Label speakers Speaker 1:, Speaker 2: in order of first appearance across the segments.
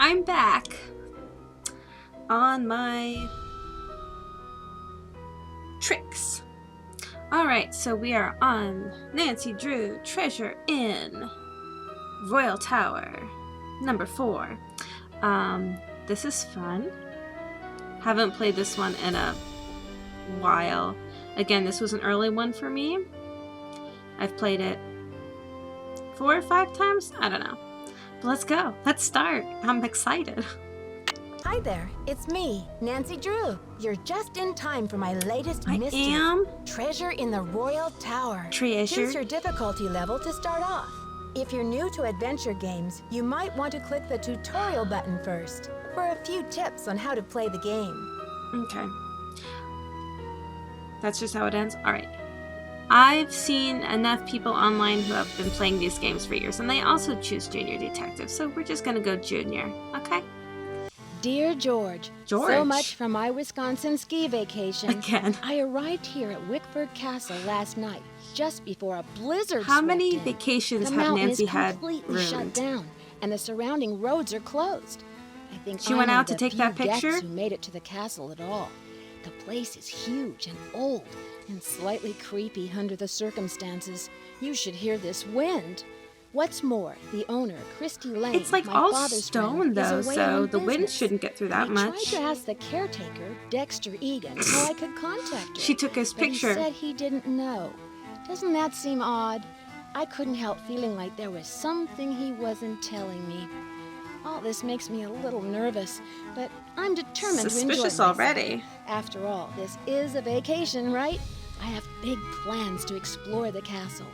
Speaker 1: I'm back on my tricks. Alright, so we are on Nancy Drew Treasure in Royal Tower, number 4. This is fun. Haven't played this one in a while. Again, this was an early one for me. I've played it 4 or 5 times? I don't know. But let's go. Let's start. I'm excited.
Speaker 2: Hi there, it's me, Nancy Drew. You're just in time for my latest mystery.
Speaker 1: I am
Speaker 2: Treasure in the Royal Tower.
Speaker 1: Treasure.
Speaker 2: Choose your difficulty level to start off. If you're new to adventure games, you might want to click the tutorial button first for a few tips on how to play the game.
Speaker 1: Okay. That's just how it ends? Alright. I've seen enough people online who have been playing these games for years, and they also choose Junior Detective, so we're just gonna go Junior, okay?
Speaker 2: Dear George, so much for my Wisconsin ski vacation.
Speaker 1: Again.
Speaker 2: I arrived here at Wickford Castle last night, just before a blizzard
Speaker 1: How many
Speaker 2: swept in.
Speaker 1: vacations
Speaker 2: The
Speaker 1: have
Speaker 2: mountain
Speaker 1: Nancy
Speaker 2: is
Speaker 1: had
Speaker 2: completely shut
Speaker 1: ruined?
Speaker 2: down, and the surrounding roads are closed. I think
Speaker 1: She
Speaker 2: I'm
Speaker 1: went
Speaker 2: one
Speaker 1: out
Speaker 2: of
Speaker 1: to
Speaker 2: the
Speaker 1: take
Speaker 2: few
Speaker 1: that picture?
Speaker 2: guests who made it to the castle at all. The place is huge and old, and slightly creepy under the circumstances. You should hear this wind. What's more, the owner, Christy Lane,
Speaker 1: It's like
Speaker 2: my
Speaker 1: all
Speaker 2: father's
Speaker 1: stone
Speaker 2: friend,
Speaker 1: though,
Speaker 2: is away
Speaker 1: so
Speaker 2: on
Speaker 1: the wind
Speaker 2: business.
Speaker 1: shouldn't get through that
Speaker 2: I
Speaker 1: much.
Speaker 2: tried to ask the caretaker, Dexter Egan, how I could contact her.
Speaker 1: She took his
Speaker 2: But
Speaker 1: picture.
Speaker 2: he said he didn't know. Doesn't that seem odd? I couldn't help feeling like there was something he wasn't telling me. All this makes me a little nervous, but I'm determined to enjoy
Speaker 1: Suspicious
Speaker 2: myself.
Speaker 1: already.
Speaker 2: After all, this is a vacation, right? I have big plans to explore the castle.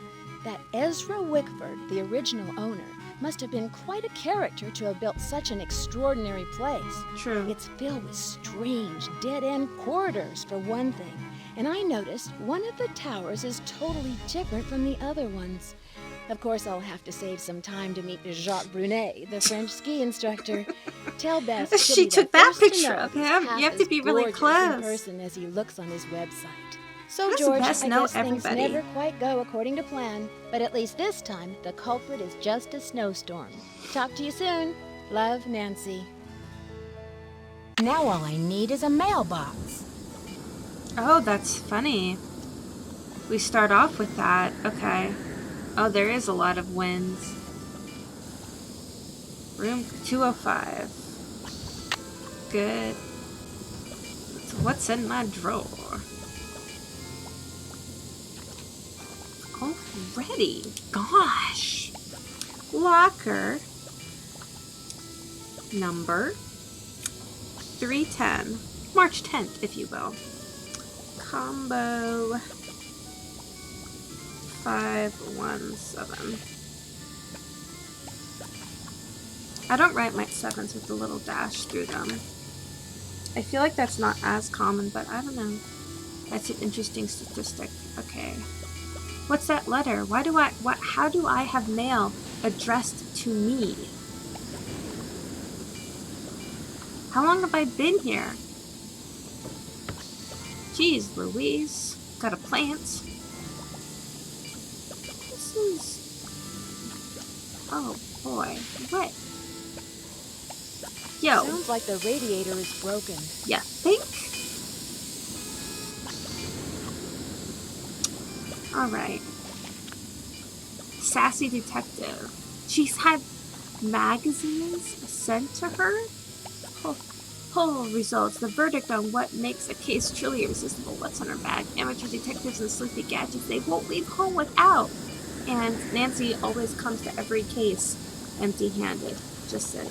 Speaker 2: That Ezra Wickford, the original owner, must have been quite a character to have built such an extraordinary place.
Speaker 1: True.
Speaker 2: It's filled with strange, dead-end corridors, for one thing. And I noticed one of the towers is totally different from the other ones. Of course, I'll have to save some time to meet Jacques Brunet, the French ski instructor. Tell Bess she'll
Speaker 1: She
Speaker 2: be the
Speaker 1: took that
Speaker 2: first to
Speaker 1: picture
Speaker 2: know
Speaker 1: of
Speaker 2: he's
Speaker 1: him.
Speaker 2: half
Speaker 1: You have to
Speaker 2: as
Speaker 1: be really
Speaker 2: gorgeous
Speaker 1: close.
Speaker 2: in person as he looks on his website. So,
Speaker 1: Does
Speaker 2: George,
Speaker 1: Bess
Speaker 2: I
Speaker 1: know
Speaker 2: guess things
Speaker 1: everybody?
Speaker 2: never quite go according to plan. But at least this time, the culprit is just a snowstorm. Talk to you soon. Love, Nancy. Now all I need is a mailbox.
Speaker 1: Oh, that's funny. We start off with that. Okay. Oh, there is a lot of winds. Room 205. Good. So what's in my drawer? Already? Gosh. Locker. Number 310. March 10th, if you will. Combo 517. I don't write my 7s with the little dash through them. I feel like that's not as common, but I don't know. That's an interesting statistic. Okay. What's that letter? How do I have mail addressed to me? How long have I been here? Jeez Louise. Got a plant. This is... Oh boy. What? Yo.
Speaker 2: Sounds like the radiator is broken.
Speaker 1: You think? Alright. Sassy detective. She's had magazines sent to her? Poll results. The verdict on what makes a case truly irresistible. What's in her bag? Amateur detectives and sleuthy gadgets they won't leave home without. And Nancy always comes to every case empty-handed. Just saying.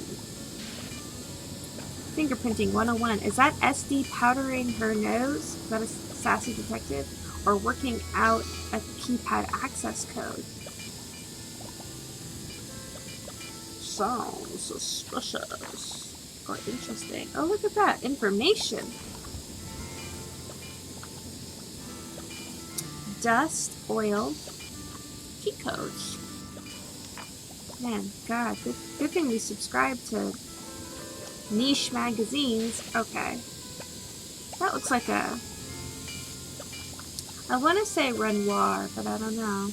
Speaker 1: Fingerprinting 101. Is that SD powdering her nose? Is that a sassy detective? Or working out a keypad access code? Sounds suspicious. Or interesting. Oh, look at that. Information. Dust, oil, key codes. Man, God, good thing we subscribe to niche magazines. Okay. That looks like a... I want to say Renoir, but I don't know.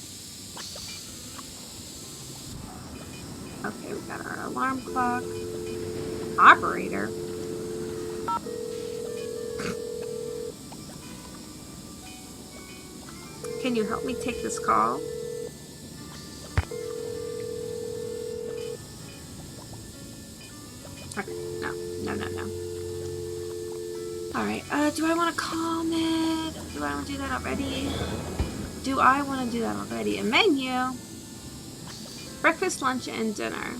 Speaker 1: Okay, we got our alarm clock. Operator? Can you help me take this call? Okay, no. Alright, do I want to comment? Do I want to do that already? A menu. Breakfast, lunch, and dinner.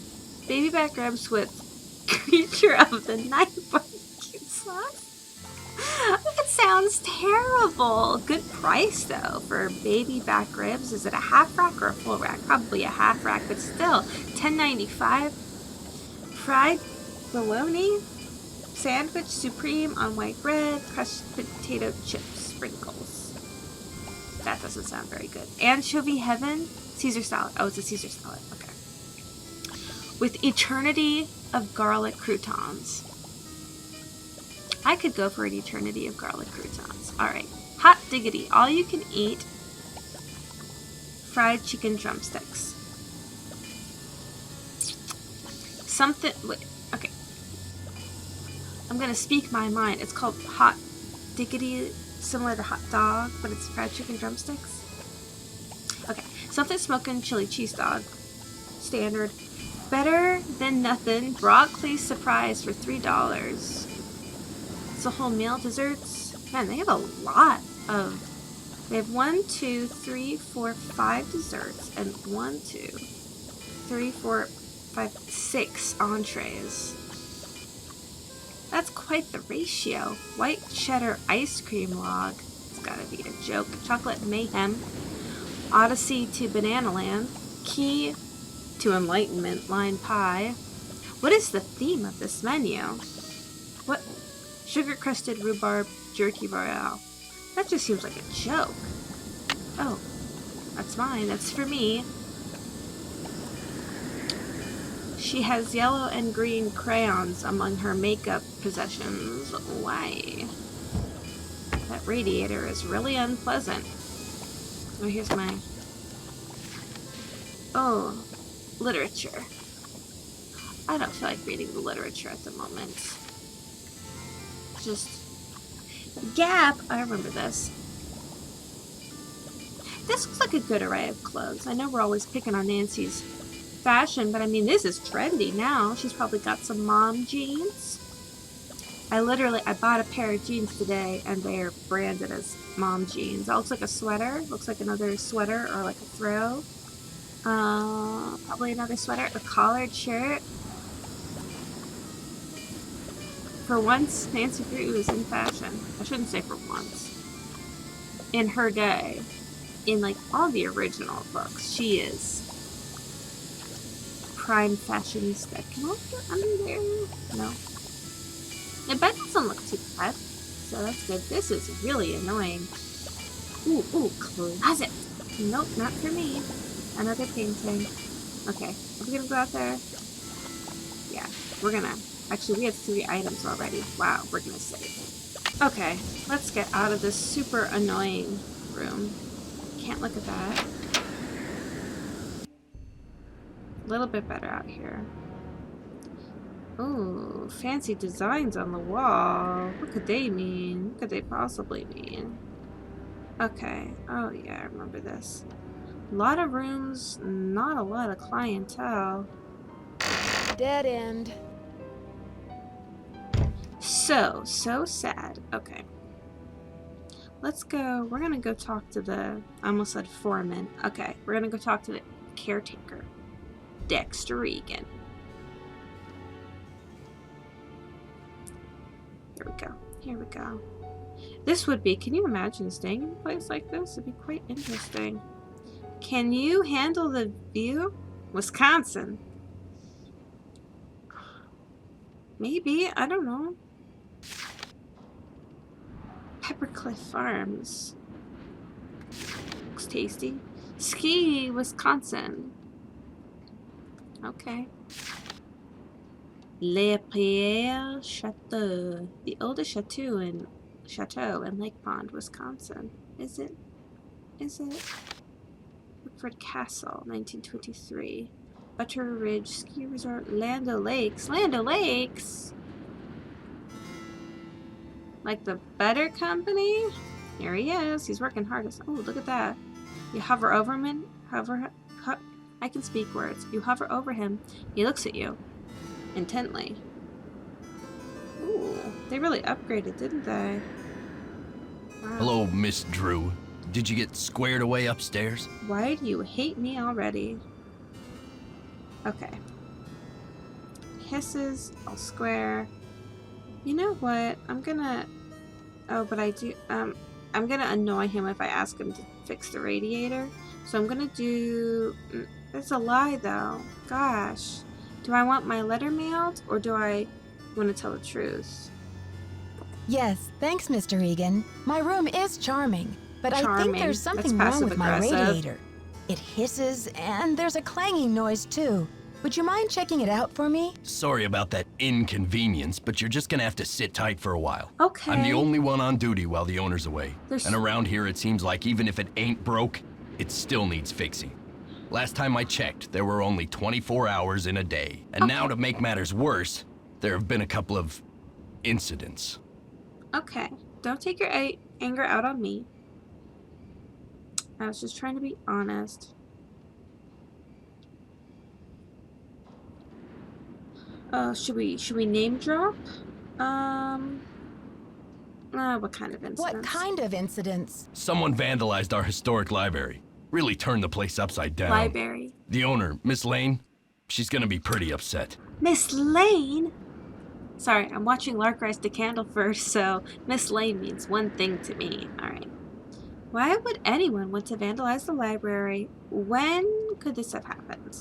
Speaker 1: Baby back ribs with creature of the night barbecue sauce. It sounds terrible. Good price though for baby back ribs. Is it a half rack or a full rack? Probably a half rack, but still $10.95. Fried bologna sandwich supreme on white bread, crushed potato chips, sprinkles. That doesn't sound very good. Anchovy heaven, Caesar salad. Oh, it's a Caesar salad. Okay. With eternity of garlic croutons. I could go for an eternity of garlic croutons. Alright. Hot diggity. All you can eat fried chicken drumsticks. Something. Wait. Okay. I'm gonna speak my mind. It's called hot diggity, similar to hot dog, but it's fried chicken drumsticks. Okay. Something smoking chili cheese dog. Standard. Better than nothing. Broccoli surprise for $3. It's a whole meal. Desserts. Man, they have a lot of. They have 1, 2, 3, 4, 5 desserts and 1, 2, 3, 4, 5, 6 entrees. That's quite the ratio. White cheddar ice cream log. It's gotta be a joke. Chocolate mayhem. Odyssey to Banana Land. Key to Enlightenment line pie. What is the theme of this menu? What? Sugar crusted rhubarb jerky royale. That just seems like a joke. Oh, that's mine. That's for me. She has yellow and green crayons among her makeup possessions. Why? That radiator is really unpleasant. Oh, here's my... Oh, literature. I don't feel like reading the literature at the moment. Just... Gap! I remember this. This looks like a good array of clothes. I know we're always picking on Nancy's fashion, but I mean, this is trendy now. She's probably got some mom jeans. I bought a pair of jeans today, and they're branded as mom jeans. That looks like a sweater. Looks like another sweater or like a throw. Probably another sweater. A collared shirt. For once, Nancy Drew is in fashion. I shouldn't say for once. In her day, in like all the original books, she is prime fashionista. Can I get under there? No. The bed doesn't look too bad, so that's good. This is really annoying. Ooh, closet. Nope, not for me. Another painting. Okay, are we gonna go out there? Yeah, we're gonna. Actually, we have 3 items already. Wow, we're gonna save. Okay, let's get out of this super annoying room. Can't look at that. A little bit better out here. Ooh, fancy designs on the wall. What could they mean? What could they possibly mean? Okay. Oh yeah, I remember this. A lot of rooms, not a lot of clientele.
Speaker 2: Dead end.
Speaker 1: So sad. Okay. Let's go. We're gonna go talk to the... I almost said foreman. Okay, we're gonna go talk to the caretaker. Dexter Regan. Here we go. This would be... Can you imagine staying in a place like this? It'd be quite interesting. Can you handle the view? Wisconsin. Maybe. I don't know. Peppercliff Farms. Looks tasty. Ski, Wisconsin. Okay. Le Pierre Chateau. The oldest chateau in Lake Pond, Wisconsin. Is it? Woodford Castle, 1923. Butter Ridge Ski Resort, Land O'Lakes. Land O'Lakes? Like the Butter Company? Here he is. He's working hard. Oh, look at that. You hover over him. I can speak words. You hover over him. He looks at you intently. Ooh, they really upgraded, didn't they? Wow.
Speaker 3: Hello, Miss Drew. Did you get squared away upstairs?
Speaker 1: Why do you hate me already? Okay. Hisses, I'll square. You know what? I'm gonna... Oh, but I do... I'm gonna annoy him if I ask him to fix the radiator. So I'm gonna do... It's a lie, though. Gosh. Do I want my letter mailed, or do I want to tell the truth?
Speaker 2: Yes, thanks, Mr. Egan. My room is charming, but I think there's something wrong with my radiator. It hisses, and there's a clanging noise, too. Would you mind checking it out for me?
Speaker 3: Sorry about that inconvenience, but you're just gonna have to sit tight for a while.
Speaker 1: Okay.
Speaker 3: I'm the only one on duty while the owner's away. And around here, it seems like even if it ain't broke, it still needs fixing. Last time I checked, there were only 24 hours in a day. And now, to make matters worse, there have been a couple of incidents.
Speaker 1: Okay. Don't take your anger out on me. I was just trying to be honest. Should we name drop? What kind of incidents?
Speaker 2: What kind of incidents?
Speaker 3: Someone vandalized our historic library. Really turned the place upside down.
Speaker 1: Library.
Speaker 3: The owner, Miss Lane, she's gonna be pretty upset.
Speaker 1: Miss Lane? Sorry, I'm watching Lark Rise to Candle first, so Miss Lane means one thing to me. Alright. Why would anyone want to vandalize the library? When could this have happened?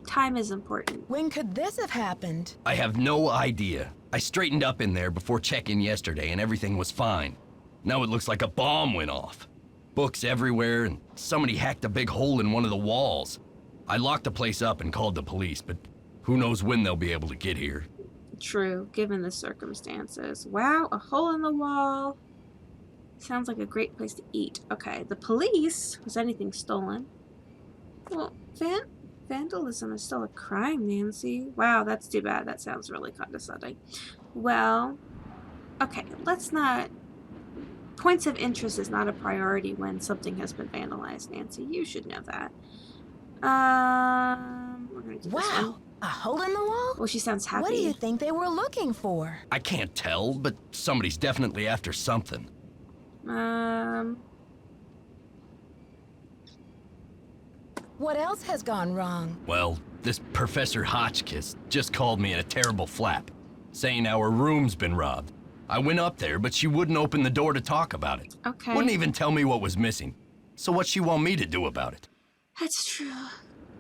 Speaker 1: Time is important.
Speaker 2: When could this have happened?
Speaker 3: I have no idea. I straightened up in there before check-in yesterday and everything was fine. Now it looks like a bomb went off. Books everywhere and somebody hacked a big hole in one of the walls. I locked the place up and called the police, but who knows when they'll be able to get here.
Speaker 1: True, given the circumstances. Wow, a hole in the wall. Sounds like a great place to eat. Okay, the police? Was anything stolen? Well, vandalism is still a crime, Nancy. Wow, that's too bad. That sounds really condescending. Well, okay, let's not... Points of interest is not a priority when something has been vandalized, Nancy. You should know that. We're gonna do this one.
Speaker 2: Wow, a hole in the wall?
Speaker 1: Well, she sounds happy.
Speaker 2: What do you think they were looking for?
Speaker 3: I can't tell, but somebody's definitely after something.
Speaker 2: What else has gone wrong?
Speaker 3: Well, this Professor Hotchkiss just called me in a terrible flap, saying our room's been robbed. I went up there, but she wouldn't open the door to talk about it.
Speaker 1: Okay.
Speaker 3: Wouldn't even tell me what was missing. So what's she want me to do about it?
Speaker 1: That's true.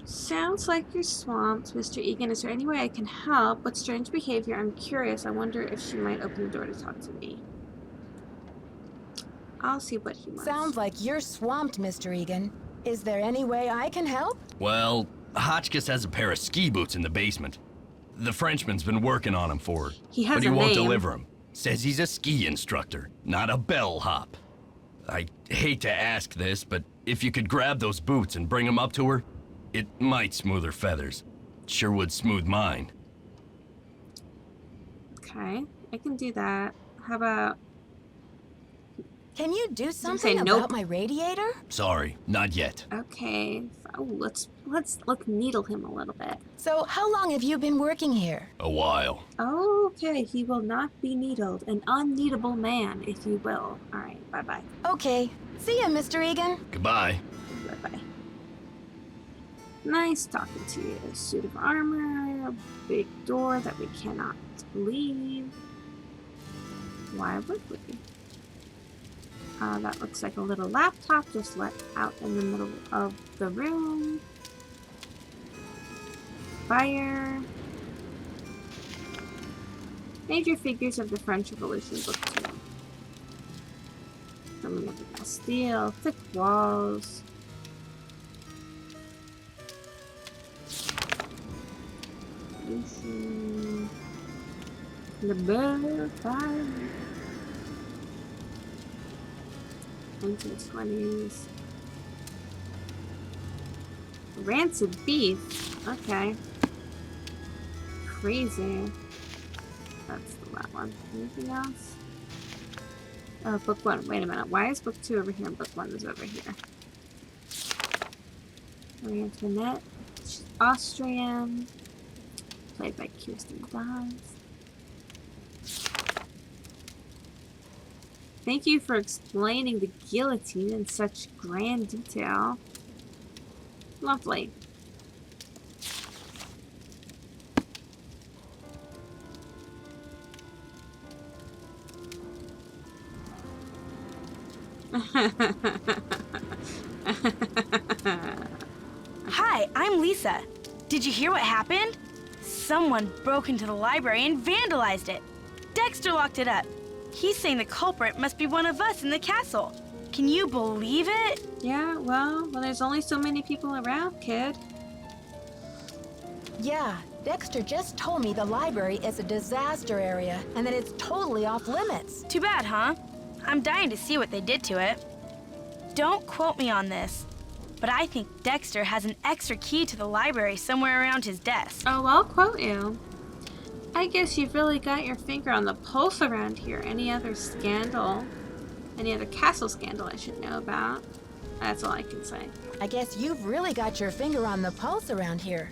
Speaker 1: Sounds like you're swamped, Mr. Egan. Is there any way I can help? What strange behavior? I'm curious. I wonder if she might open the door to talk to me. I'll see what he wants.
Speaker 2: Sounds like you're swamped, Mr. Egan. Is there any way I can help?
Speaker 3: Well, Hotchkiss has a pair of ski boots in the basement. The Frenchman's been working on them for her.
Speaker 1: He has
Speaker 3: but he
Speaker 1: a
Speaker 3: won't
Speaker 1: name.
Speaker 3: deliver them. Says he's a ski instructor, not a bellhop. I hate to ask this, but if you could grab those boots and bring them up to her, it might smooth her feathers. Sure would smooth mine.
Speaker 1: Okay, I can do that. How about...
Speaker 2: Can you do something about my radiator?
Speaker 3: Sorry, not yet.
Speaker 1: Okay. Oh, let's needle him a little bit.
Speaker 2: So, how long have you been working here?
Speaker 3: A while.
Speaker 1: Okay, he will not be needled. An unneedable man, if you will. All right, bye-bye.
Speaker 2: Okay. See ya, Mr. Egan.
Speaker 3: Goodbye.
Speaker 1: Bye-bye. Nice talking to you. A suit of armor, a big door that we cannot leave. Why would we? That looks like a little laptop just let out in the middle of the room. Fire. Major figures of the French Revolution book 2. Coming up with steel, thick walls. The bird fire. 1920s. Rancid beef. Okay. Crazy. That's that one. Anything else? Oh, book 1. Wait a minute. Why is book 2 over here and book 1 is over here? Marie Antoinette. She's Austrian. Played by Kirsten Dunst. Thank you for explaining the guillotine in such grand detail. Lovely.
Speaker 4: Hi, I'm Lisa. Did you hear what happened? Someone broke into the library and vandalized it. Dexter locked it up. He's saying the culprit must be one of us in the castle. Can you believe it?
Speaker 1: Yeah, well, there's only so many people around, kid.
Speaker 2: Yeah, Dexter just told me the library is a disaster area and that it's totally off limits.
Speaker 4: Too bad, huh? I'm dying to see what they did to it. Don't quote me on this, but I think Dexter has an extra key to the library somewhere around his desk.
Speaker 1: Oh, I'll quote you. I guess you've really got your finger on the pulse around here. Any other scandal? Any other castle scandal I should know about? That's all I can say.
Speaker 2: I guess you've really got your finger on the pulse around here.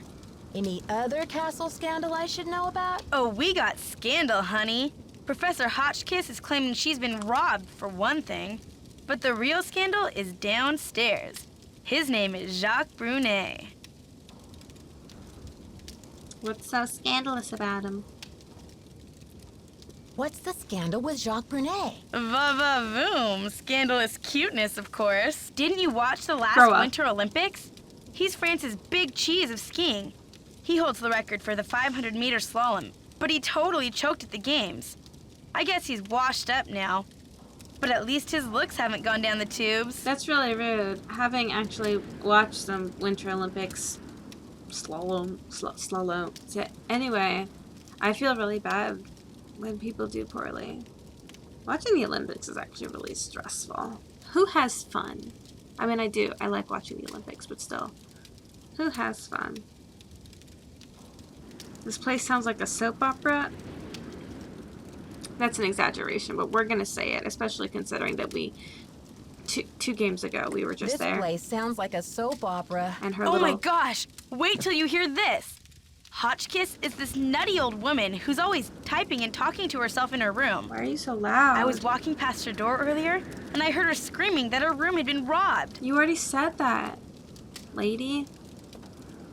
Speaker 2: Any other castle scandal I should know about?
Speaker 4: Oh, we got scandal, honey. Professor Hotchkiss is claiming she's been robbed, for one thing. But the real scandal is downstairs. His name is Jacques Brunet.
Speaker 1: What's so scandalous about him?
Speaker 2: What's the scandal with Jacques Brunet?
Speaker 4: Va-va-voom. Scandalous cuteness, of course. Didn't you watch the last
Speaker 1: Grow up.
Speaker 4: Winter Olympics? He's France's big cheese of skiing. He holds the record for the 500-meter slalom, but he totally choked at the games. I guess he's washed up now, but at least his looks haven't gone down the tubes.
Speaker 1: That's really rude. Having actually watched some Winter Olympics slalom. Anyway, I feel really bad when people do poorly. Watching the Olympics is actually really stressful. Who has fun? I mean, I do. I like watching the Olympics, but still. Who has fun? This place sounds like a soap opera. That's an exaggeration, but we're gonna say it, especially considering that we two games ago we were just there.
Speaker 2: This place sounds like a soap opera.
Speaker 1: And her
Speaker 4: Oh
Speaker 1: little
Speaker 4: my gosh! Wait till you hear this! Hotchkiss is this nutty old woman who's always typing and talking to herself in her room.
Speaker 1: Why are you so loud?
Speaker 4: I was walking past her door earlier, and I heard her screaming that her room had been robbed.
Speaker 1: You already said that, lady.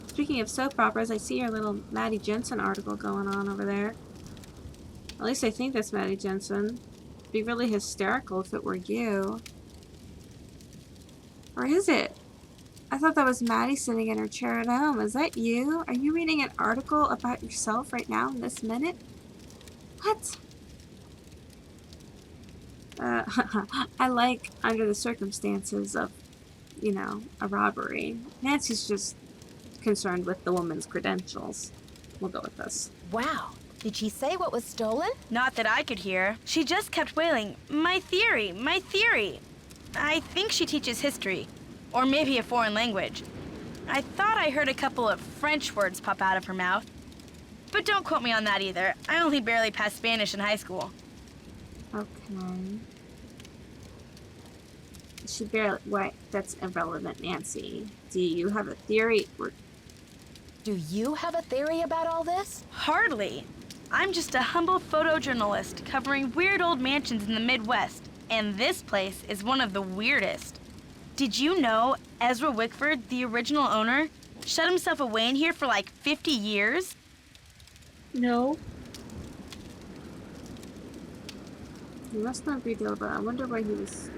Speaker 1: Speaking of soap operas, I see your little Maddie Jensen article going on over there. At least I think that's Maddie Jensen. It'd be really hysterical if it were you. Or is it? I thought that was Maddie sitting in her chair at home. Is that you? Are you reading an article about yourself right now in this minute? What? I like under the circumstances of, you know, a robbery. Nancy's just concerned with the woman's credentials. We'll go with this.
Speaker 2: Wow. Did she say what was stolen?
Speaker 4: Not that I could hear. She just kept wailing, "My theory, my theory." I think she teaches history, or maybe a foreign language. I thought I heard a couple of French words pop out of her mouth. But don't quote me on that either. I only barely passed Spanish in high school.
Speaker 1: Okay. She barely... Wait, that's irrelevant, Nancy. Do you have a theory?
Speaker 2: Do you have a theory about all this?
Speaker 4: Hardly. I'm just a humble photojournalist covering weird old mansions in the Midwest, and this place is one of the weirdest. Did you know Ezra Wickford, the original owner, shut himself away in here for like 50 years?
Speaker 1: No. He must not be deal, but I wonder why he was...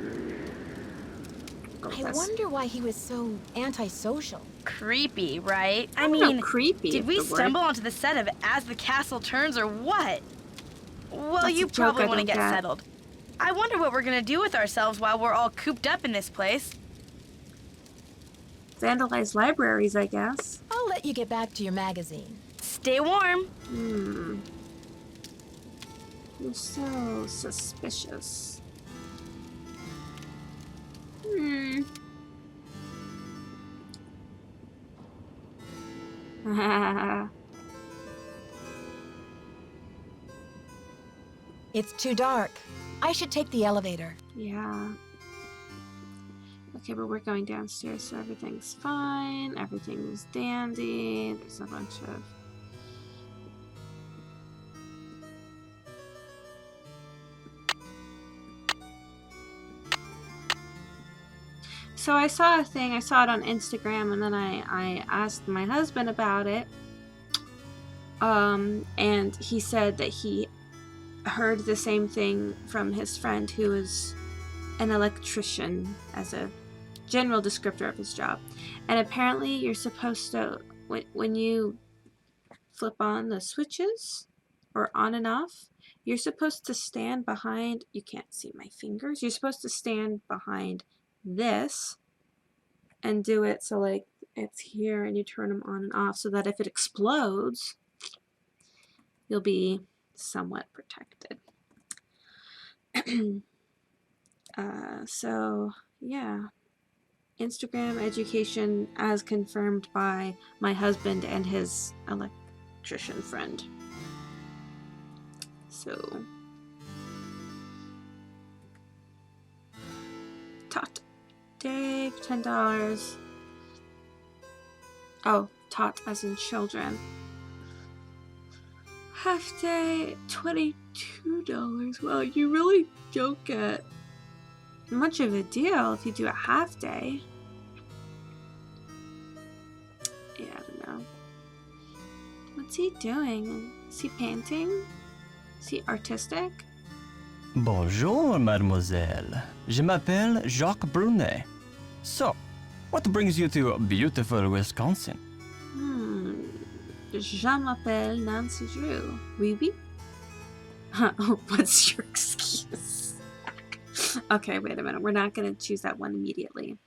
Speaker 2: I wonder why he was so antisocial.
Speaker 4: Creepy, right? I
Speaker 1: don't know,
Speaker 4: mean,
Speaker 1: creepy
Speaker 4: did
Speaker 1: is
Speaker 4: we
Speaker 1: the word.
Speaker 4: stumble onto the set of As the Castle Turns or what? Well,
Speaker 1: That's
Speaker 4: you
Speaker 1: a joke
Speaker 4: probably
Speaker 1: I
Speaker 4: want to
Speaker 1: don't
Speaker 4: get
Speaker 1: get.
Speaker 4: settled. I wonder what we're gonna do with ourselves while we're all cooped up in this place.
Speaker 1: Vandalized libraries, I guess.
Speaker 2: I'll let you get back to your magazine.
Speaker 4: Stay warm.
Speaker 1: You're so suspicious.
Speaker 2: It's too dark. I should take the elevator.
Speaker 1: Yeah. Okay, but we're going downstairs, so everything's fine. Everything's dandy. There's a bunch of... So I saw a thing, I saw it on Instagram, and then I asked my husband about it. And he said that he heard the same thing from his friend who is an electrician as a general descriptor of his job. And apparently you're supposed to, when you flip on the switches or on and off, you're supposed to stand behind, you can't see my fingers, you're supposed to stand behind this and do it so like it's here and you turn them on and off so that if it explodes, you'll be somewhat protected. So yeah, Instagram education as confirmed by my husband and his electrician friend. So tot day $10. Oh, tot as in children. Half day $22. Well, you really don't get much of a deal if you do a half day. Yeah, I don't know. What's he doing? Is he painting? Is he artistic?
Speaker 5: Bonjour, mademoiselle. Je m'appelle Jacques Brunet. So, what brings you to beautiful Wisconsin?
Speaker 1: Je m'appelle Nancy Drew. Oui, oui. What's your excuse? Okay, wait a minute. We're not going to choose that one immediately.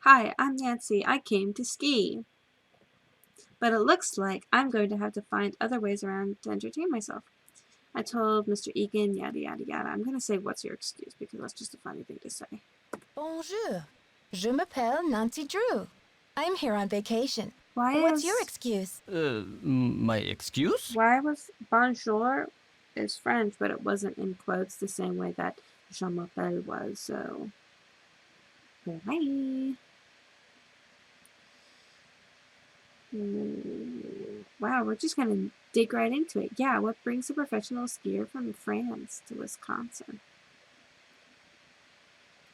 Speaker 1: Hi, I'm Nancy. I came to ski. But it looks like I'm going to have to find other ways around to entertain myself. I told Mr. Egan, yada, yada, yada. I'm going to say, what's your excuse? Because that's just a funny thing to say.
Speaker 2: Bonjour. Je m'appelle Nancy Drew. I'm here on vacation. What's your excuse?
Speaker 5: My excuse?
Speaker 1: Why was bonjour is French, but it wasn't in quotes the same way that je m'appelle was, so... Hi. Wow, we're just going to dig right into it. Yeah, what brings a professional skier from France to Wisconsin?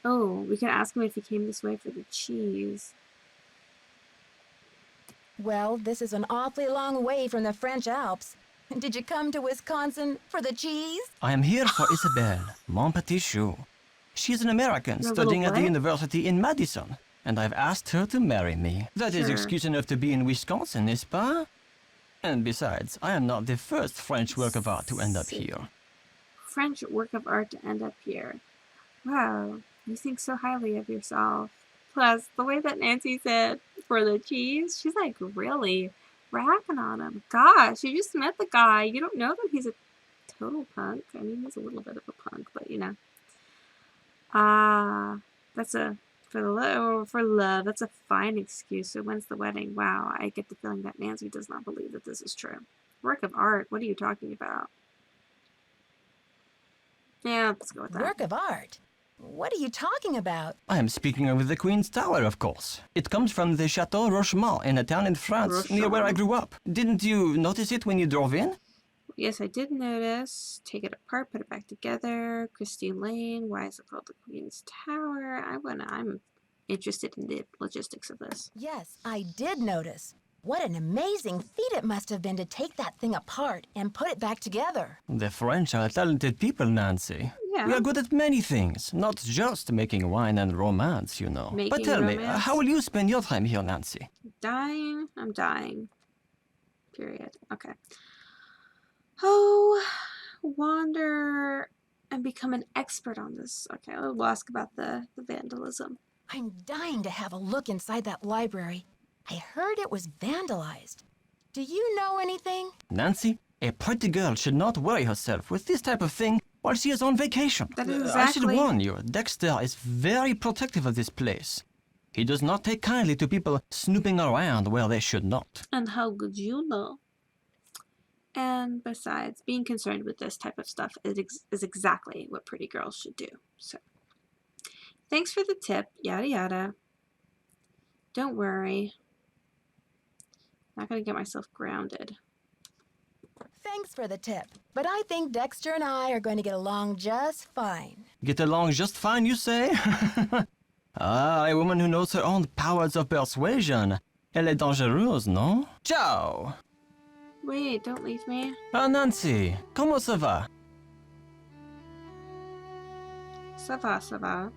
Speaker 1: Oh, we could ask him if he came this way for the cheese.
Speaker 2: Well, this is an awfully long way from the French Alps. Did you come to Wisconsin for the cheese?
Speaker 5: I am here for Isabelle, mon petit chou. She's an American studying at the university in Madison, and I've asked her to marry me. That is excuse enough to be in Wisconsin, n'est-ce pas? And besides, I am not the first French work of art to end up here.
Speaker 1: French work of art to end up here. Wow, you think so highly of yourself. Plus, the way that Nancy said for the cheese, she's like really ragging on him. Gosh, you just met the guy. You don't know that he's a total punk. I mean, he's a little bit of a punk, but you know. That's a, for love, that's a fine excuse. So when's the wedding? Wow, I get the feeling that Nancy does not believe that this is true. Work of art, what are you talking about? Yeah, let's go with that.
Speaker 2: Work of art? What are you talking about?
Speaker 5: I am speaking of the Queen's Tower, of course. It comes from the Chateau Rochemont in a town in France near where I grew up. Didn't you notice it when you drove in?
Speaker 1: Yes, I did notice. Take it apart, put it back together. Christine Lane, why is it called the Queen's Tower? I'm interested in the logistics of this.
Speaker 2: Yes, I did notice. What an amazing feat it must have been to take that thing apart and put it back together.
Speaker 5: The French are talented people, Nancy.
Speaker 1: Yeah.
Speaker 5: We are good at many things, not just making wine and romance, you know. But tell me, how will you spend your time here, Nancy?
Speaker 1: Dying? I'm dying. Period. Okay. Oh, wander and become an expert on this. Okay, we'll ask about the vandalism.
Speaker 2: I'm dying to have a look inside that library. I heard it was vandalized. Do you know anything?
Speaker 5: Nancy, a pretty girl should not worry herself with this type of thing while she is on vacation.
Speaker 1: That is
Speaker 5: I should
Speaker 1: exactly...
Speaker 5: warn you, Dexter is very protective of this place. He does not take kindly to people snooping around where they should not.
Speaker 1: And how could you know? And besides, being concerned with this type of stuff is exactly what pretty girls should do. So, thanks for the tip, yada yada. Don't worry. Not gonna get myself grounded.
Speaker 2: Thanks for the tip, but I think Dexter and I are going to get along just fine.
Speaker 5: Get along just fine, you say? Ah, a woman who knows her own powers of persuasion. Elle est dangereuse, non? Ciao!
Speaker 1: Wait, don't leave me.
Speaker 5: Ah, Nancy, comment ça va?
Speaker 1: Ça va, ça va.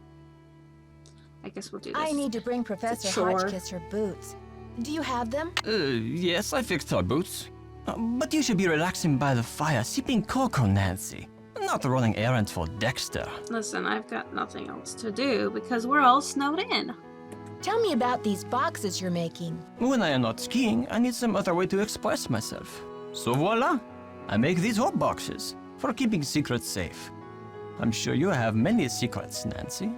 Speaker 1: I guess we'll do this.
Speaker 2: I need to bring Professor
Speaker 1: chore.
Speaker 2: Hotchkiss her boots. Do you have them?
Speaker 5: Yes, I fixed her boots. But you should be relaxing by the fire, sipping cocoa, Nancy. Not running errands for Dexter.
Speaker 1: Listen, I've got nothing else to do because we're all snowed in.
Speaker 2: Tell me about these boxes you're making.
Speaker 5: When I am not skiing, I need some other way to express myself. So voila! I make these hot boxes for keeping secrets safe. I'm sure you have many secrets, Nancy.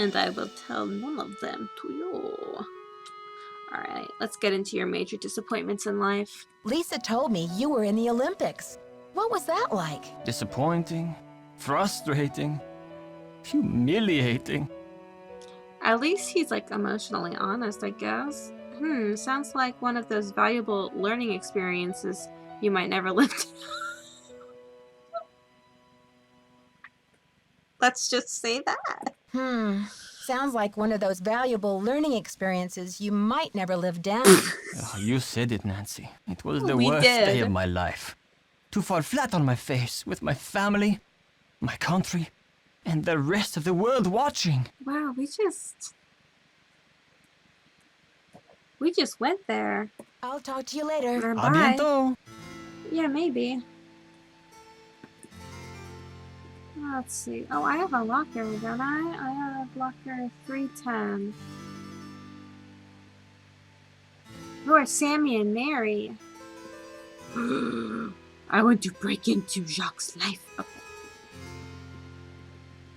Speaker 1: And I will tell none of them to you. Alright, let's get into your major disappointments in life.
Speaker 2: Lisa told me you were in the Olympics. What was that like?
Speaker 5: Disappointing, frustrating, humiliating.
Speaker 1: At least he's like emotionally honest, I guess. Sounds like one of those valuable learning experiences you might never live to. Let's just say that.
Speaker 2: Sounds like one of those valuable learning experiences you might never live down.
Speaker 5: Oh, you said it, Nancy. It was the
Speaker 1: We
Speaker 5: worst day
Speaker 1: did.
Speaker 5: of my life. To fall flat on my face with my family, my country, and the rest of the world watching.
Speaker 1: Wow, we just went there.
Speaker 2: I'll talk to you later.
Speaker 5: A
Speaker 1: Bye.
Speaker 5: bientôt.
Speaker 1: Yeah, maybe. Let's see. Oh, I have a locker, don't I? I have locker 310. Who are Sammy and Mary? I want to break into Jacques' life. Okay.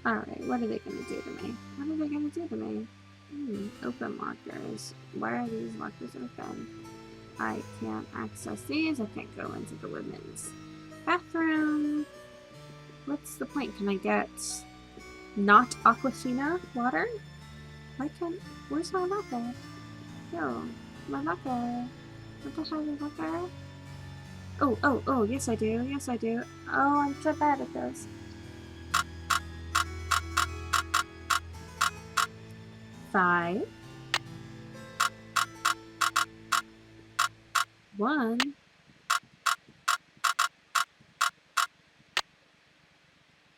Speaker 1: Alright, what are they gonna do to me? What are they gonna do to me? Open lockers. Why are these lockers open? I can't access these. I can't go into the women's bathroom. What's the point? Can I get not Aquafina water? Why can't... Where's my locker? Yo, my locker. What the hell is locker? Oh, yes I do. Yes I do. Oh, I'm so bad at this. Five. 1.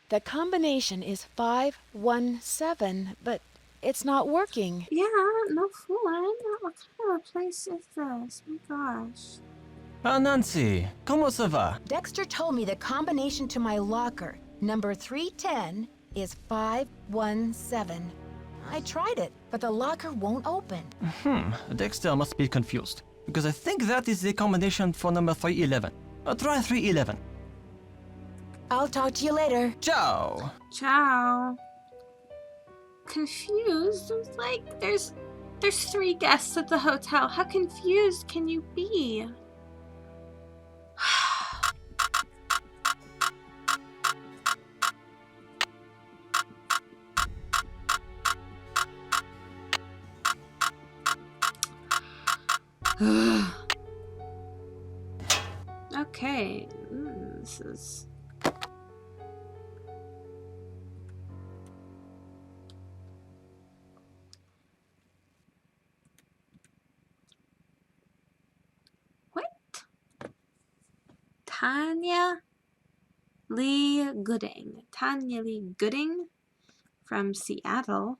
Speaker 2: The combination is 517, but it's not working.
Speaker 1: Yeah, no fooling. What kind of a place is this? My gosh.
Speaker 5: Ah, Nancy, comment ça va?
Speaker 2: Dexter told me the combination to my locker, number 310, is 517. I tried it, but the locker won't open.
Speaker 5: Dexter must be confused, because I think that is the combination for number 311. Try 311.
Speaker 2: I'll talk to you later.
Speaker 5: Ciao!
Speaker 1: Ciao. Confused? It's like there's 3 guests at the hotel. How confused can you be? Okay, this is... What? Tanya Lee Gooding. Tanya Lee Gooding from Seattle.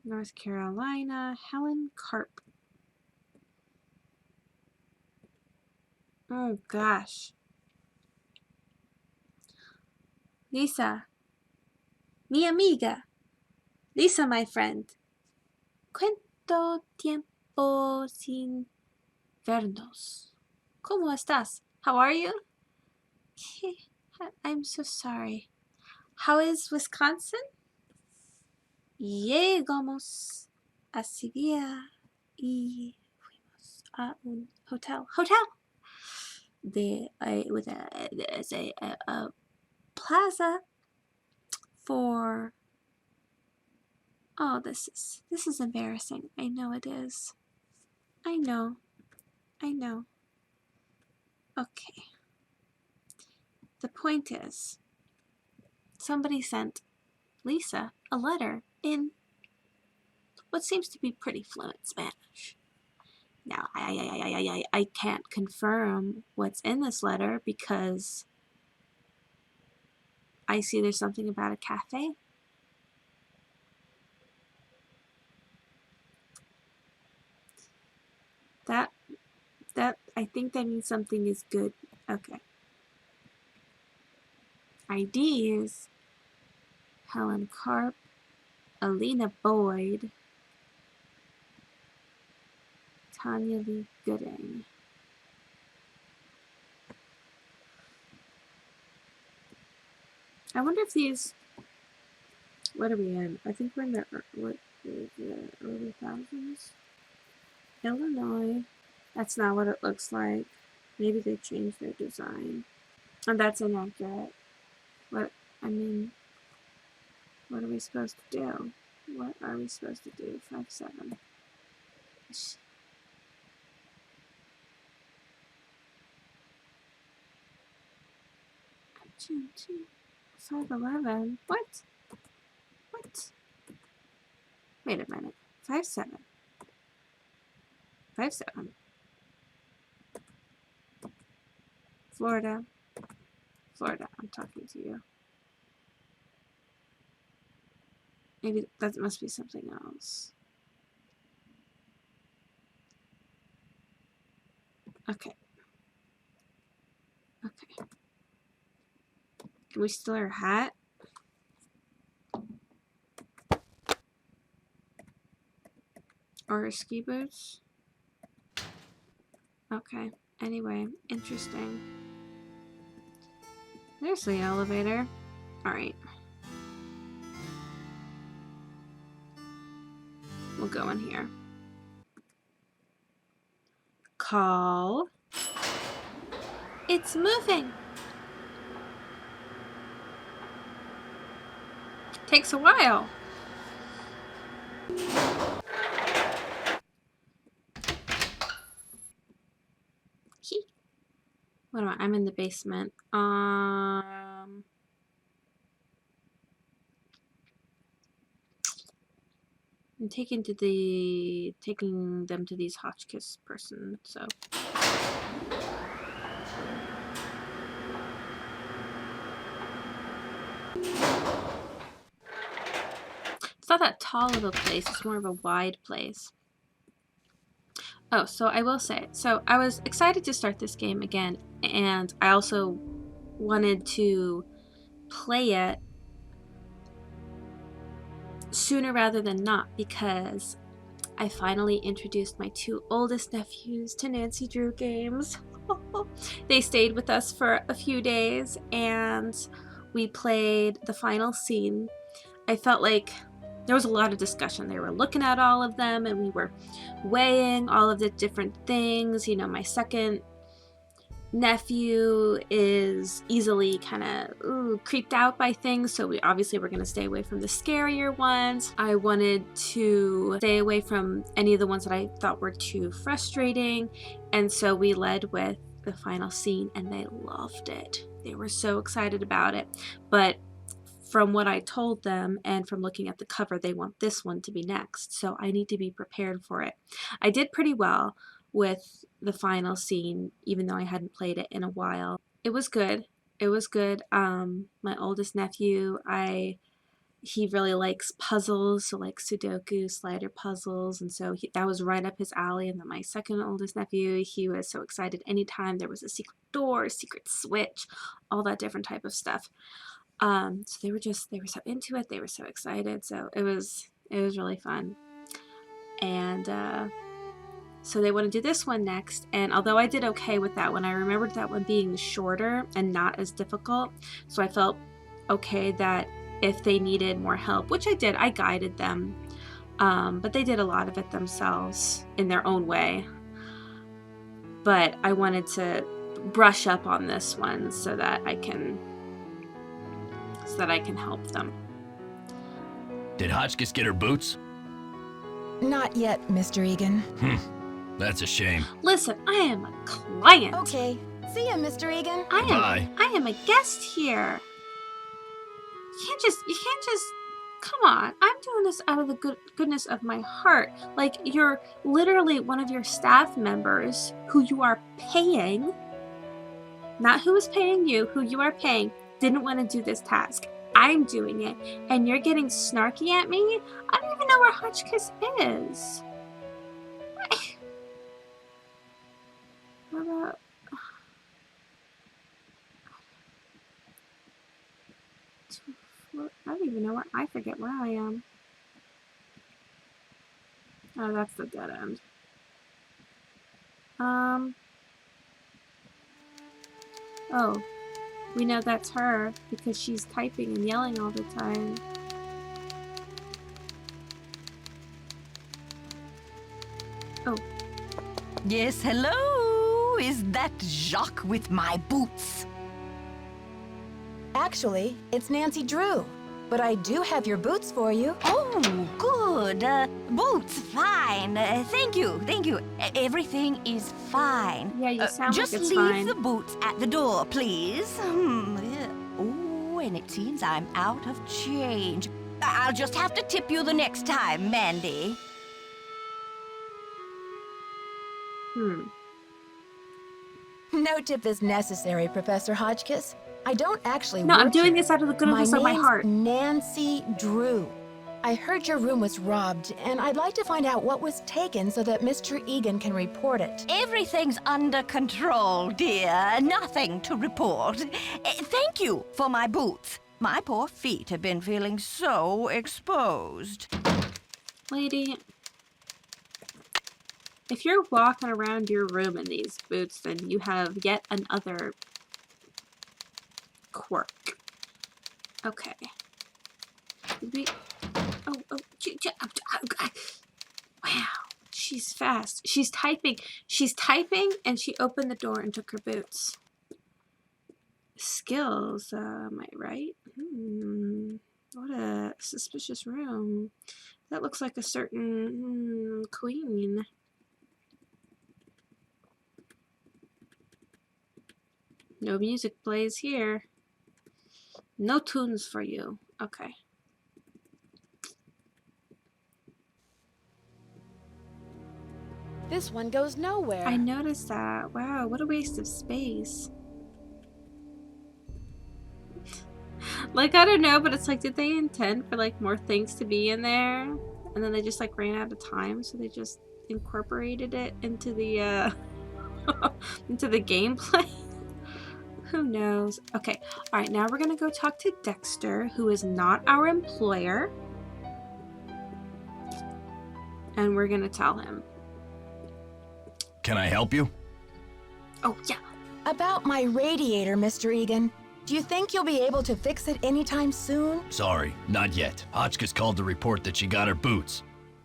Speaker 1: North Carolina, Helen Karp. Oh gosh. Lisa. Mi amiga. Lisa, my friend. ¿Cuánto tiempo sin vernos? ¿Cómo estás? How are you? I'm so sorry. How is Wisconsin? Llegamos a Sevilla y fuimos a un hotel. Hotel! There's a plaza for. Oh, this is embarrassing. I know it is. I know. Okay. The point is, somebody sent Lisa a letter in what seems to be pretty fluent Spanish. Now, I can't confirm what's in this letter because I see there's something about a cafe. That I think that means something is good. Okay. IDs: Helen Karp, Alina Boyd, Tanya Lee Gooding. I wonder if these. What are we in? I think we're in the early thousands. Illinois. That's not what it looks like. Maybe they changed their design. And that's inaccurate. What are we supposed to do? What are we supposed to do? 5-7. 5-11. What? Wait a minute. 5-7. 5-7. Florida. I'm talking to you. Maybe that must be something else. Okay. Can we steal her hat? Or her ski boots? Okay. Anyway, interesting. There's the elevator. Alright. We'll go in here. Call. It's moving. Takes a while. What am I? I'm in the basement. I'm taking them to these Hotchkiss person, so. It's not that tall of a place, it's more of a wide place. Oh, so I will say, so I was excited to start this game again, and I also wanted to play it sooner rather than not, because I finally introduced my 2 oldest nephews to Nancy Drew games. They stayed with us for a few days, and we played the final scene. I felt like there was a lot of discussion. They were looking at all of them, and we were weighing all of the different things. You know, my second nephew is easily kind of creeped out by things, so we obviously were going to stay away from the scarier ones. I wanted to stay away from any of the ones that I thought were too frustrating, and so we led with the final scene, and they loved it. They were so excited about it, but from what I told them and from looking at the cover, they want this one to be next, so I need to be prepared for it. I did pretty well with the final scene, even though I hadn't played it in a while. It was good. My oldest nephew, he really likes puzzles, so like Sudoku, slider puzzles, and so that was right up his alley. And then my second oldest nephew, he was so excited anytime there was a secret door, secret switch, all that different type of stuff. So they were so into it, they were so excited, so it was really fun. And So they want to do this one next. And although I did okay with that one, I remembered that one being shorter and not as difficult. So I felt okay that if they needed more help, which I did, I guided them. But they did a lot of it themselves in their own way. But I wanted to brush up on this one so that I can help them.
Speaker 3: Did Hotchkiss get her boots?
Speaker 2: Not yet, Mr. Egan.
Speaker 3: That's a shame.
Speaker 1: Listen, I am a client.
Speaker 2: Okay. See ya, Mr. Egan.
Speaker 3: Bye.
Speaker 1: I am a guest here. You can't just come on. I'm doing this out of the goodness of my heart. Like, you're literally one of your staff members who you are paying, not who is paying you, who you are paying, didn't want to do this task. I'm doing it, and you're getting snarky at me? I don't even know where Hotchkiss is. What about... I don't even know where... I forget where I am. Oh, that's the dead end. Oh. We know that's her because she's typing and yelling all the time. Oh.
Speaker 6: Yes, hello? Is that Jacques with my boots?
Speaker 2: Actually, it's Nancy Drew. But I do have your boots for you.
Speaker 6: Oh, good. Boots, fine. Thank you, thank you. Everything is fine.
Speaker 1: Yeah, you sound
Speaker 6: just
Speaker 1: like it's
Speaker 6: leave
Speaker 1: fine.
Speaker 6: the boots at the door, please. Oh, and it seems I'm out of change. I'll just have to tip you the next time, Mandy.
Speaker 2: No tip is necessary, Professor Hotchkiss. I don't actually
Speaker 1: No,
Speaker 2: work
Speaker 1: I'm doing
Speaker 2: here.
Speaker 1: this out of the goodness of my
Speaker 2: name's
Speaker 1: heart.
Speaker 2: Nancy Drew. I heard your room was robbed, and I'd like to find out what was taken so that Mr. Egan can report it.
Speaker 6: Everything's under control, dear. Nothing to report. Thank you for my boots. My poor feet have been feeling so exposed.
Speaker 1: Lady, if you're walking around your room in these boots, then you have yet another quirk. Okay. Wow, she's fast. She's typing. She's typing, and she opened the door and took her boots. Skills, am I right? What a suspicious room. That looks like a certain queen. No music plays here. No tunes for you. Okay.
Speaker 2: This one goes nowhere.
Speaker 1: I noticed that. Wow, what a waste of space. Like, I don't know, but it's like, did they intend for like more things to be in there? And then they just like ran out of time, so they just incorporated it into the into the gameplay. Who knows? Okay, all right, now we're gonna go talk to Dexter, who is not our employer. And we're gonna tell him.
Speaker 3: Can I help you?
Speaker 1: Oh, yeah.
Speaker 2: About my radiator, Mr. Egan. Do you think you'll be able to fix it anytime soon?
Speaker 3: Sorry, not yet. Hotchkiss called to report that she got her boots.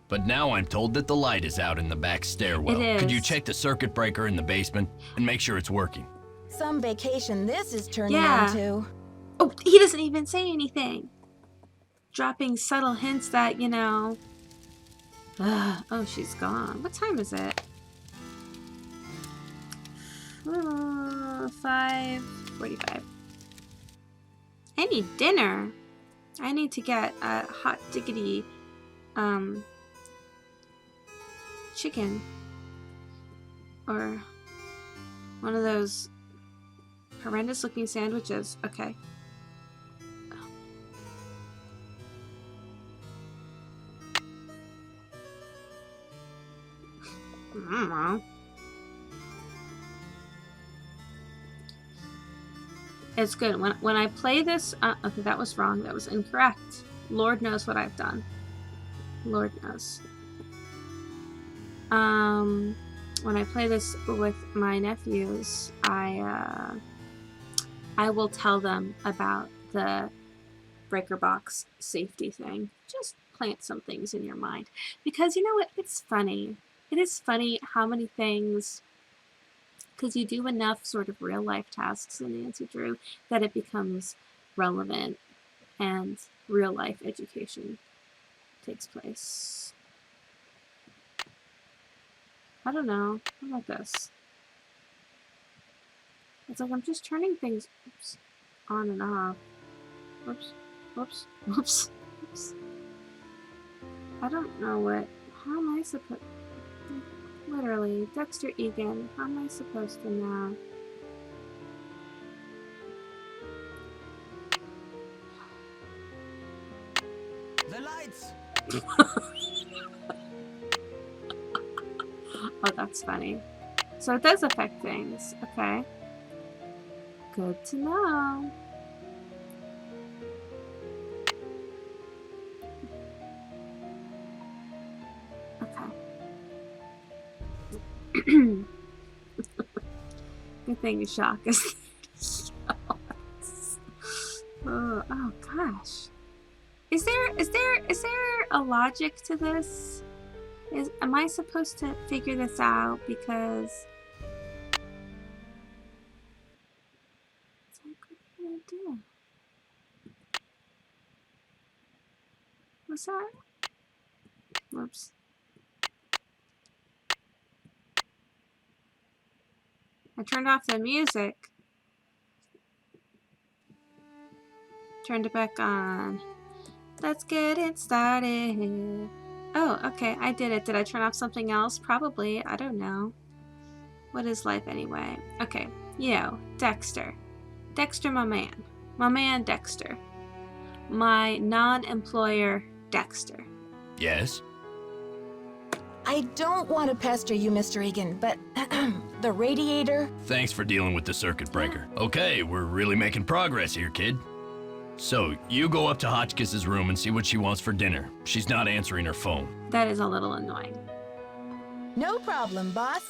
Speaker 3: But now I'm told that the light is out in the back stairwell.
Speaker 1: It is.
Speaker 3: Could you check the circuit breaker in the basement and make sure it's working?
Speaker 2: Some vacation this is turning
Speaker 1: Yeah.
Speaker 2: into.
Speaker 1: Oh, he doesn't even say anything. Dropping subtle hints that, you know... oh, she's gone. What time is it? 5:45. I need dinner. I need to get a hot diggity chicken. Or one of those horrendous looking sandwiches. Okay. I don't know. It's good. When I play this... okay, that was wrong. That was incorrect. Lord knows what I've done. Lord knows. when I play this with my nephews, I will tell them about the breaker box safety thing. Just plant some things in your mind. Because you know what? It's funny. It is funny how many things, because you do enough sort of real life tasks in Nancy Drew that it becomes relevant and real life education takes place. I don't know. How about this? It's like I'm just turning things on and off. Whoops, whoops, whoops, whoops. I don't know what. How am I supposed? Literally, Dexter Egan. How am I supposed to know?
Speaker 5: The lights!
Speaker 1: Oh, that's funny. So it does affect things. Okay. Good to know. Okay. Good thing shock is oh gosh. Is there a logic to this? Am I supposed to figure this out because it's like, what am I gonna do? What's that? Whoops. I turned off the music. Turned it back on. Let's get it started. Oh, okay, I did it. Did I turn off something else? Probably. I don't know. What is life anyway? Okay, Dexter. Dexter, my man. My man, Dexter. My non-employer, Dexter.
Speaker 3: Yes?
Speaker 2: I don't want to pester you, Mr. Egan, but the radiator...
Speaker 3: Thanks for dealing with the circuit breaker. Okay, we're really making progress here, kid. So, you go up to Hotchkiss's room and see what she wants for dinner. She's not answering her phone.
Speaker 1: That is a little annoying.
Speaker 2: No problem, boss.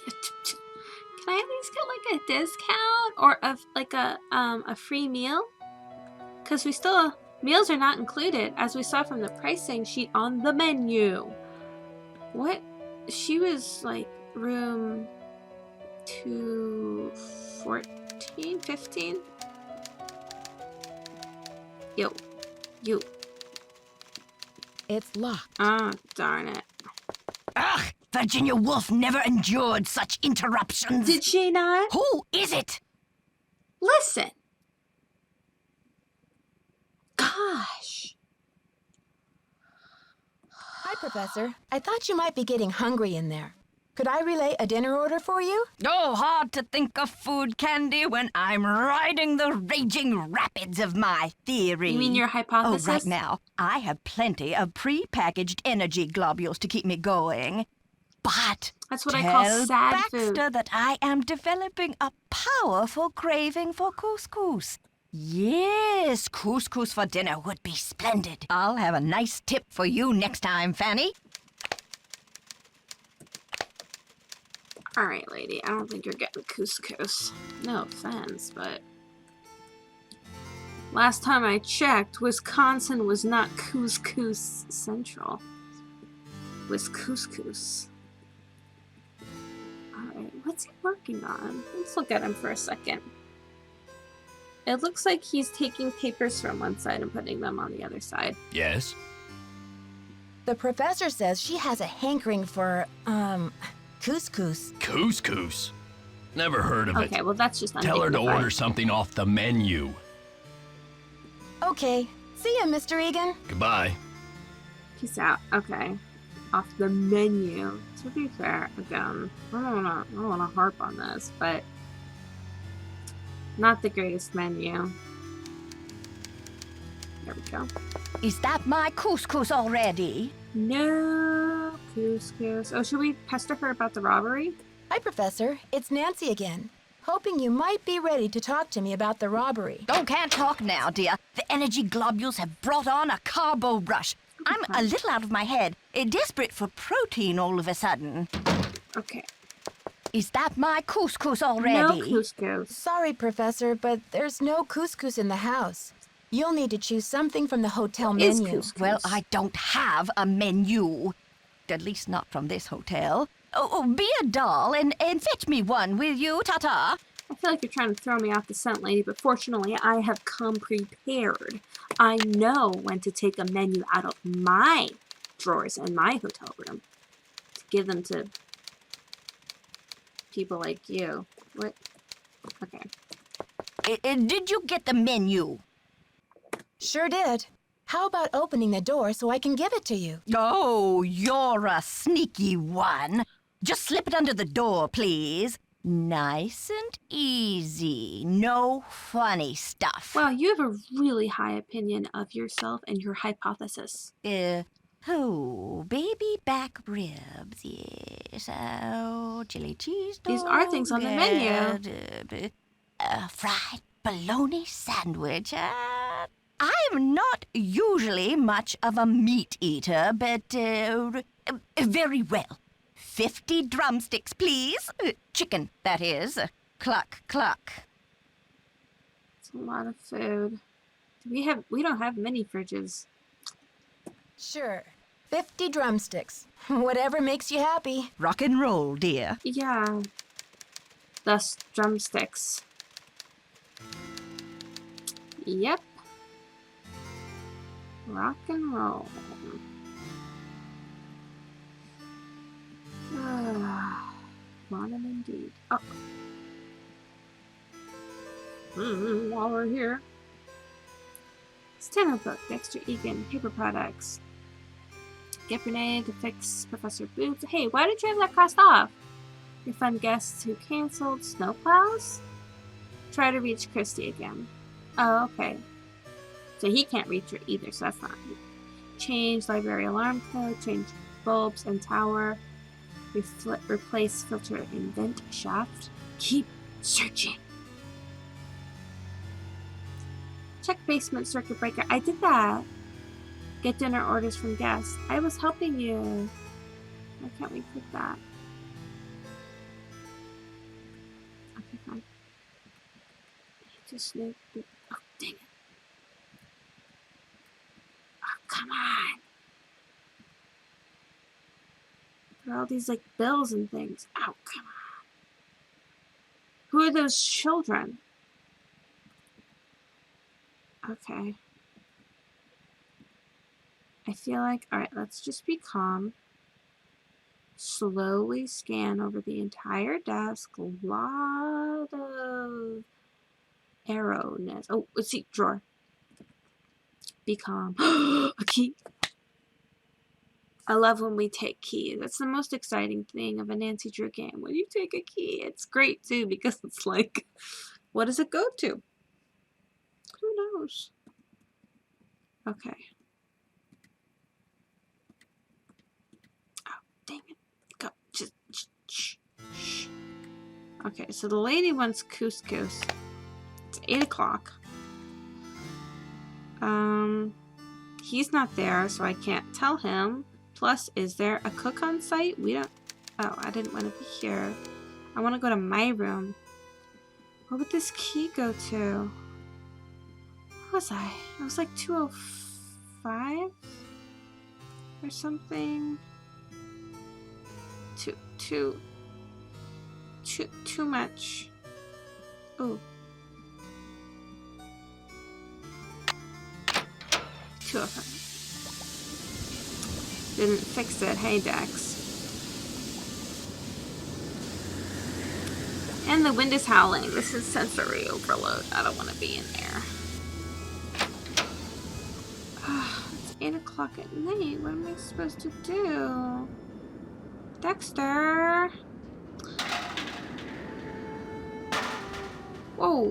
Speaker 1: Can I at least get like a discount or a free meal? Because meals are not included, as we saw from the pricing sheet on the menu. What? She was like room 214, 15? Yo.
Speaker 2: It's locked.
Speaker 1: Oh, darn it.
Speaker 6: Ugh! Virginia Woolf never endured such interruptions.
Speaker 1: Did she not?
Speaker 6: Who is it?
Speaker 1: Listen. Gosh.
Speaker 2: Hi, Professor. I thought you might be getting hungry in there. Could I relay a dinner order for you?
Speaker 6: Oh, hard to think of food, Candy, when I'm riding the raging rapids of my theory.
Speaker 1: You mean your hypothesis?
Speaker 6: Oh, right now, I have plenty of pre-packaged energy globules to keep me going. But
Speaker 1: that's what I call sad
Speaker 6: Baxter
Speaker 1: food.
Speaker 6: That I am developing a powerful craving for couscous. Yes, couscous for dinner would be splendid. I'll have a nice tip for you next time, Fanny.
Speaker 1: All right, lady. I don't think you're getting couscous. No offense, but last time I checked, Wisconsin was not couscous central. It was couscous. All right, what's he working on? Let's look at him for a second. It looks like he's taking papers from one side and putting them on the other side.
Speaker 3: Yes?
Speaker 2: The professor says she has a hankering for, couscous.
Speaker 3: Couscous? Never heard of it.
Speaker 1: Okay, well that's just
Speaker 3: Tell her to
Speaker 1: undignified.
Speaker 3: order something off the menu.
Speaker 2: Okay. See ya, Mr. Egan.
Speaker 3: Goodbye.
Speaker 1: Peace out. Okay. Off the menu. To be fair, again, I don't wanna harp on this, but not the greatest menu. There we go.
Speaker 6: Is that my couscous already?
Speaker 1: No couscous. Oh, should we pester her about the robbery?
Speaker 2: Hi, Professor. It's Nancy again. Hoping you might be ready to talk to me about the robbery.
Speaker 6: Oh, can't talk now, dear. The energy globules have brought on a carbo rush. I'm a little out of my head, desperate for protein all of a sudden.
Speaker 1: Okay.
Speaker 6: Is that my couscous already?
Speaker 1: No couscous.
Speaker 2: Sorry, Professor, but there's no couscous in the house. You'll need to choose something from the hotel
Speaker 1: Is
Speaker 2: menu.
Speaker 1: couscous.
Speaker 6: Well, I don't have a menu. At least not from this hotel. Be a doll and fetch me one, will you, Tata?
Speaker 1: I feel like you're trying to throw me off the scent, lady, but fortunately I have come prepared. I know when to take a menu out of my drawers in my hotel room to give them to people like you. What? Okay.
Speaker 6: Did you get the menu?
Speaker 2: Sure did. How about opening the door so I can give it to you?
Speaker 6: Oh, you're a sneaky one. Just slip it under the door, please. Nice and easy. No funny stuff.
Speaker 1: Wow, you have a really high opinion of yourself and your hypothesis.
Speaker 6: Baby back ribs, yes. Oh, chili cheese dog.
Speaker 1: These are things on the menu.
Speaker 6: Fried bologna sandwich. I'm not usually much of a meat eater, but very well. 50 drumsticks, please. Chicken, that is. Cluck, cluck.
Speaker 1: It's a lot of food. We don't have many fridges.
Speaker 2: Sure. 50 drumsticks. Whatever makes you happy.
Speaker 6: Rock and roll, dear.
Speaker 1: Yeah. Thus, drumsticks. Yep. Rock and roll. Modern indeed. Oh. While we're here. Stand-up book, Dexter Egan, paper products. Get Renee to fix Professor Boots. Hey, why did you have that crossed off? Your fun guests who canceled snowplows? Try to reach Christy again. Oh, okay. So he can't reach her either, so that's not good. Change library alarm code, change bulbs and tower, replace filter in vent shaft. Keep searching. Check basement circuit breaker. I did that. Get dinner orders from guests. I was helping you. Why can't we click that? Okay, fine. Just no. Oh, dang it. Oh, come on. There are all these, like, bills and things. Oh, come on. Who are those children? Okay. I feel like, alright, let's just be calm. Slowly scan over the entire desk. A lot of arrowness. Oh, let's see, drawer. Be calm. A key. I love when we take keys. That's the most exciting thing of a Nancy Drew game. When you take a key, it's great too because it's like, what does it go to? Who knows? Okay. Oh, dang it. Go. Just, shh. Okay, so the lady wants couscous. It's 8 o'clock. He's not there, so I can't tell him. Plus, is there a cook on site? We don't... Oh, I didn't want to be here. I want to go to my room. What would this key go to? What was I? It was like 205? Or something? Too much. Ooh. 205. Didn't fix it. Hey, Dex. And the wind is howling. This is sensory overload. I don't want to be in there. It's 8 o'clock at night. What am I supposed to do? Dexter! Whoa!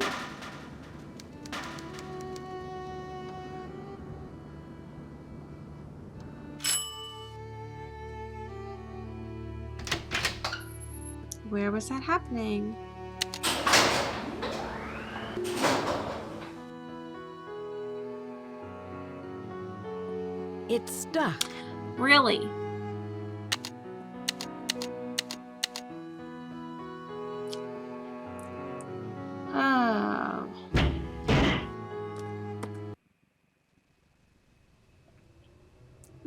Speaker 1: Where was that happening?
Speaker 2: It's stuck.
Speaker 1: Really?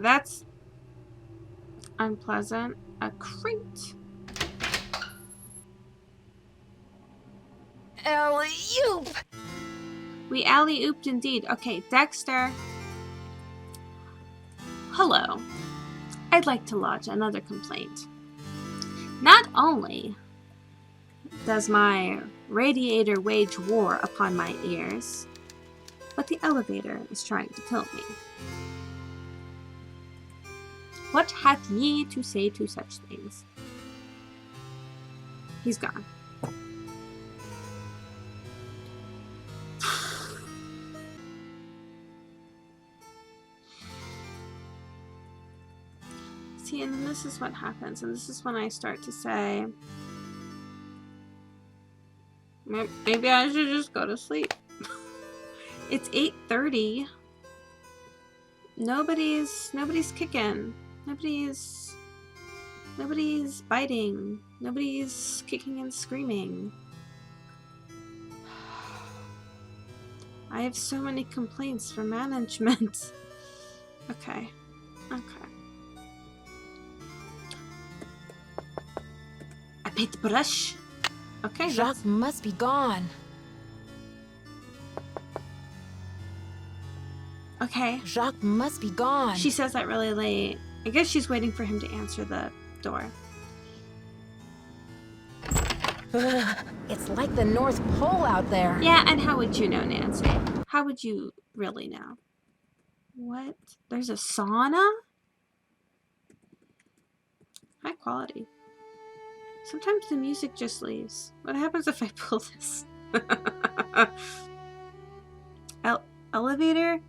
Speaker 1: That's unpleasant. A crate.
Speaker 2: Alley-oop!
Speaker 1: We alley-ooped indeed. Okay, Dexter. Hello. I'd like to lodge another complaint. Not only does my radiator wage war upon my ears, but the elevator is trying to kill me. What hath ye to say to such things? He's gone. See, and then this is what happens, and this is when I start to say, maybe I should just go to sleep. It's 8:30. Nobody's kicking. Nobody's biting. Nobody's kicking and screaming. I have so many complaints for management. Okay. I paintbrush. Okay,
Speaker 2: Jacques must be gone.
Speaker 1: Okay.
Speaker 2: Jacques must be gone.
Speaker 1: She says that really late. I guess she's waiting for him to answer the door.
Speaker 2: It's like the North Pole out there.
Speaker 1: Yeah, and how would you know, Nancy? How would you really know? What? There's a sauna? High quality. Sometimes the music just leaves. What happens if I pull this? Elevator?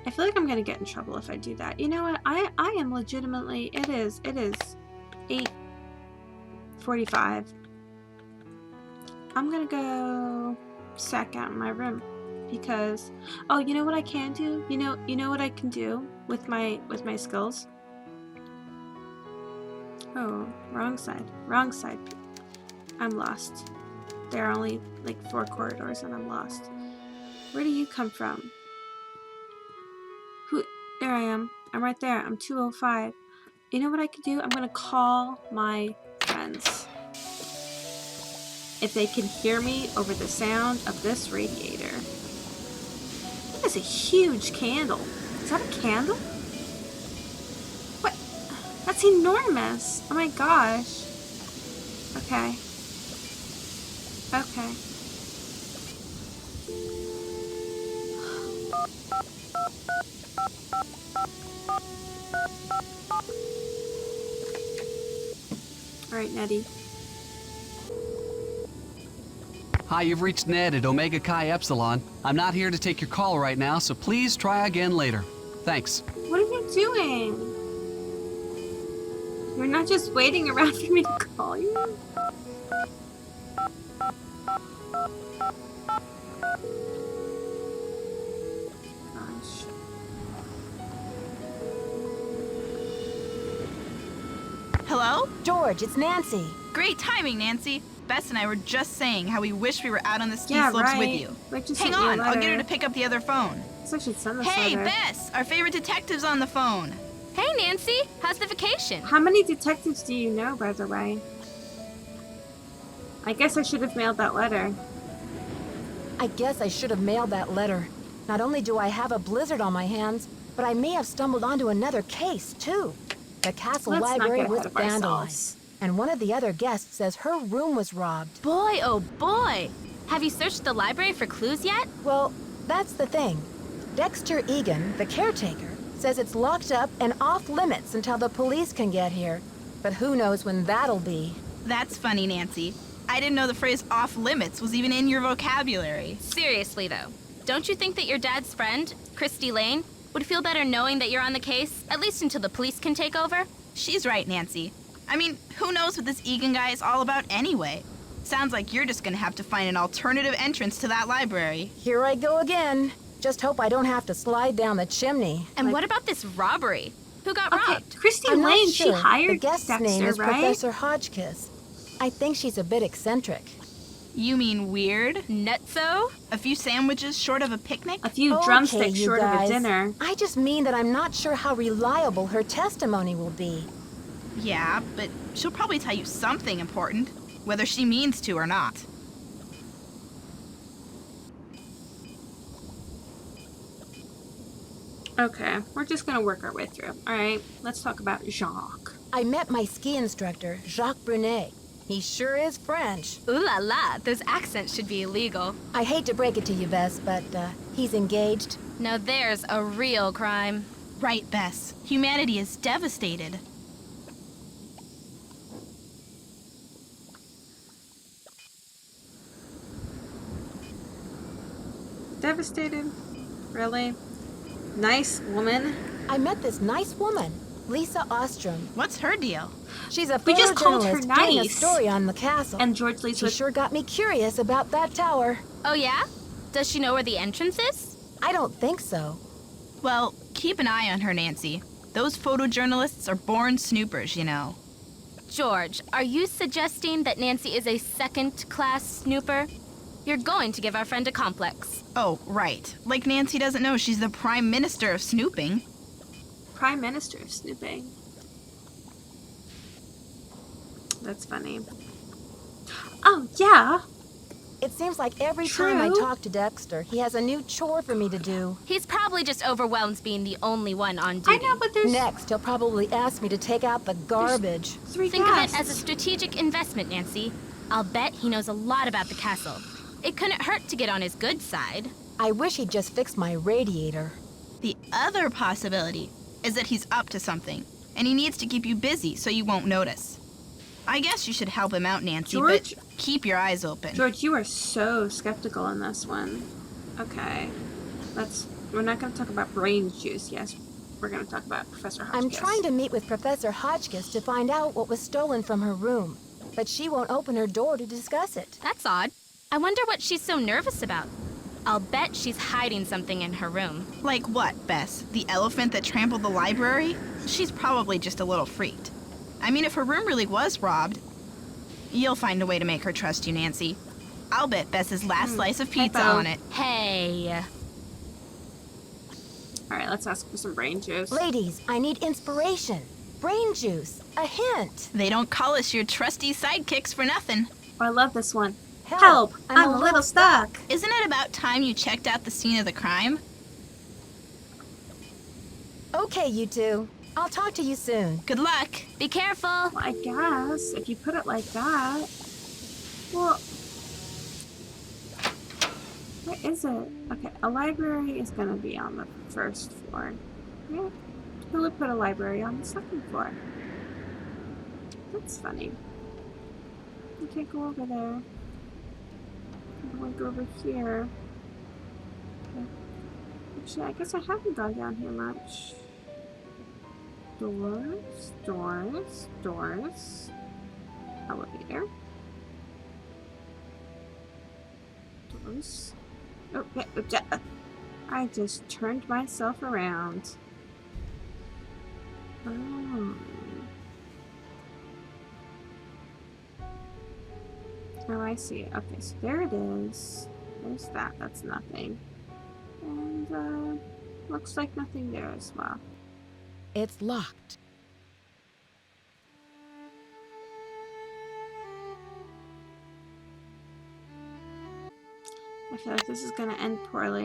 Speaker 1: I feel like I'm gonna get in trouble if I do that. You know what? I am legitimately... It is 8:45. I'm gonna go sack out in my room. Because... Oh, you know what I can do? You know what I can do with my skills? Oh, wrong side. Wrong side. I'm lost. There are only like 4 corridors and I'm lost. Where do you come from? There I am. I'm right there. I'm 205. You know what I could do? I'm gonna call my friends. If they can hear me over the sound of this radiator. That is a huge candle. Is that a candle? What? That's enormous. Oh my gosh. Okay. Okay. Alright, Nettie.
Speaker 7: Hi, you've reached Ned at Omega Chi Epsilon. I'm not here to take your call right now, so please try again later. Thanks.
Speaker 1: What are you doing? You're not just waiting around for me to call you? Gosh.
Speaker 4: Hello?
Speaker 2: George, it's Nancy.
Speaker 4: Great timing, Nancy. Bess and I were just saying how we wish we were out on the ski
Speaker 1: Yeah,
Speaker 4: slopes
Speaker 1: right.
Speaker 4: with you.
Speaker 1: Wait, just
Speaker 4: Hang
Speaker 1: sent you a
Speaker 4: on, I'll get her
Speaker 1: letter.
Speaker 4: to pick up the other phone.
Speaker 1: I should send this
Speaker 4: Hey,
Speaker 1: letter.
Speaker 4: Bess, our favorite detective's on the phone.
Speaker 8: Hey, Nancy. How's the vacation?
Speaker 1: How many detectives do you know, by the way? I guess I should have mailed that letter.
Speaker 2: I guess I should have mailed that letter. Not only do I have a blizzard on my hands, but I may have stumbled onto another case, too. The castle
Speaker 1: Let's not
Speaker 2: library
Speaker 1: get
Speaker 2: was
Speaker 1: ahead of
Speaker 2: vandalized,
Speaker 1: ourselves.
Speaker 2: and one of the other guests says her room was robbed.
Speaker 8: Boy, oh boy. Have you searched the library for clues yet?
Speaker 2: Well, that's the thing. Dexter Egan, the caretaker, says it's locked up and off limits until the police can get here. But who knows when that'll be.
Speaker 4: That's funny, Nancy. I didn't know the phrase off limits was even in your vocabulary.
Speaker 8: Seriously, though. Don't you think that your dad's friend, Christy Lane, would feel better knowing that you're on the case, at least until the police can take over?
Speaker 4: She's right, Nancy. I mean, who knows what this Egan guy is all about anyway? Sounds like you're just gonna have to find an alternative entrance to that library.
Speaker 2: Here I go again. Just hope I don't have to slide down the chimney.
Speaker 8: And what about this robbery? Who got
Speaker 1: Okay,
Speaker 8: robbed?
Speaker 1: Christy
Speaker 2: I'm not
Speaker 1: Lane,
Speaker 2: sure.
Speaker 1: she hired
Speaker 2: The guest's
Speaker 1: Dexter,
Speaker 2: name is
Speaker 1: right?
Speaker 2: Professor Hotchkiss. I think she's a bit eccentric.
Speaker 4: You mean weird?
Speaker 8: Nutso?
Speaker 4: A few sandwiches short of a picnic?
Speaker 1: A few
Speaker 2: Okay,
Speaker 1: drumsticks
Speaker 2: you
Speaker 1: short of a
Speaker 2: guys.
Speaker 1: dinner.
Speaker 2: I just mean that I'm not sure how reliable her testimony will be.
Speaker 4: Yeah, but she'll probably tell you something important, whether she means to or not.
Speaker 1: Okay, we're just gonna work our way through. Alright, let's talk about Jacques.
Speaker 2: I met my ski instructor, Jacques Brunet. He sure is French.
Speaker 8: Ooh la la, those accents should be illegal.
Speaker 2: I hate to break it to you, Bess, but he's engaged.
Speaker 8: Now there's a real crime.
Speaker 4: Right, Bess. Humanity is devastated.
Speaker 1: Devastated? Really? Nice woman?
Speaker 2: I met this nice woman, Lisa Ostrom.
Speaker 4: What's her deal?
Speaker 2: She's a
Speaker 1: We just called her
Speaker 2: photojournalist doing a
Speaker 1: nice.
Speaker 2: story on the castle.
Speaker 1: And George leads
Speaker 2: she
Speaker 1: with...
Speaker 2: sure got me curious about that tower.
Speaker 8: Oh yeah? Does she know where the entrance is?
Speaker 2: I don't think so.
Speaker 4: Well, keep an eye on her, Nancy. Those photojournalists are born snoopers, you know.
Speaker 8: George, are you suggesting that Nancy is a second-class snooper? You're going to give our friend a complex.
Speaker 4: Oh, right. Like Nancy doesn't know she's the Prime Minister of snooping.
Speaker 1: Prime Minister of Snooping. That's funny. Oh, yeah.
Speaker 2: It seems like every time I
Speaker 1: True.
Speaker 2: talk to Dexter, he has a new chore for me to do.
Speaker 8: He's probably just overwhelmed being the only one on
Speaker 1: I
Speaker 8: duty.
Speaker 1: know, but there's
Speaker 2: Next, he'll probably ask me to take out the garbage.
Speaker 1: 3
Speaker 8: Think
Speaker 1: guests.
Speaker 8: of it as a strategic investment, Nancy. I'll bet he knows a lot about the castle. It couldn't hurt to get on his good side.
Speaker 2: I wish he'd just fix my radiator.
Speaker 4: The other possibility is that he's up to something, and he needs to keep you busy so you won't notice. I guess you should help him out, Nancy,
Speaker 1: George?
Speaker 4: but keep your eyes open.
Speaker 1: George, you are so skeptical in this one. Okay. We're not going to talk about brain juice. Yes, we're going to talk about Professor Hotchkiss.
Speaker 2: I'm trying to meet with Professor Hotchkiss to find out what was stolen from her room, but she won't open her door to discuss it.
Speaker 8: That's odd. I wonder what she's so nervous about. I'll bet she's hiding something in her room.
Speaker 4: Like what, Bess? The elephant that trampled the library? She's probably just a little freaked. I mean, if her room really was robbed, you'll find a way to make her trust you, Nancy. I'll bet Bess's last slice of pizza
Speaker 1: Typo.
Speaker 4: on it.
Speaker 8: Hey.
Speaker 1: All right, let's ask for some brain juice.
Speaker 2: Ladies, I need inspiration. Brain juice. A hint.
Speaker 4: They don't call us your trusty sidekicks for nothing.
Speaker 1: Oh, I love this one.
Speaker 2: Help.
Speaker 1: Help! I'm a little stuck.
Speaker 4: Isn't it about time you checked out the scene of the crime?
Speaker 2: Okay, you two. I'll talk to you soon.
Speaker 4: Good luck.
Speaker 8: Be careful.
Speaker 1: Well, I guess, if you put it like that. Well, where is it? Okay, a library is going to be on the first floor. Yeah, who would put a library on the second floor? That's funny. You can't go over there. I'm going to go over here. Okay. Actually, I guess I haven't gone down here much. Doors, doors, doors. Elevator. Doors. Oh, yeah, I just turned myself around. Oh. Oh, I see. Okay, so there it is. There's that. That's nothing. And, looks like nothing there as well.
Speaker 2: It's locked.
Speaker 1: I feel like this is gonna end poorly.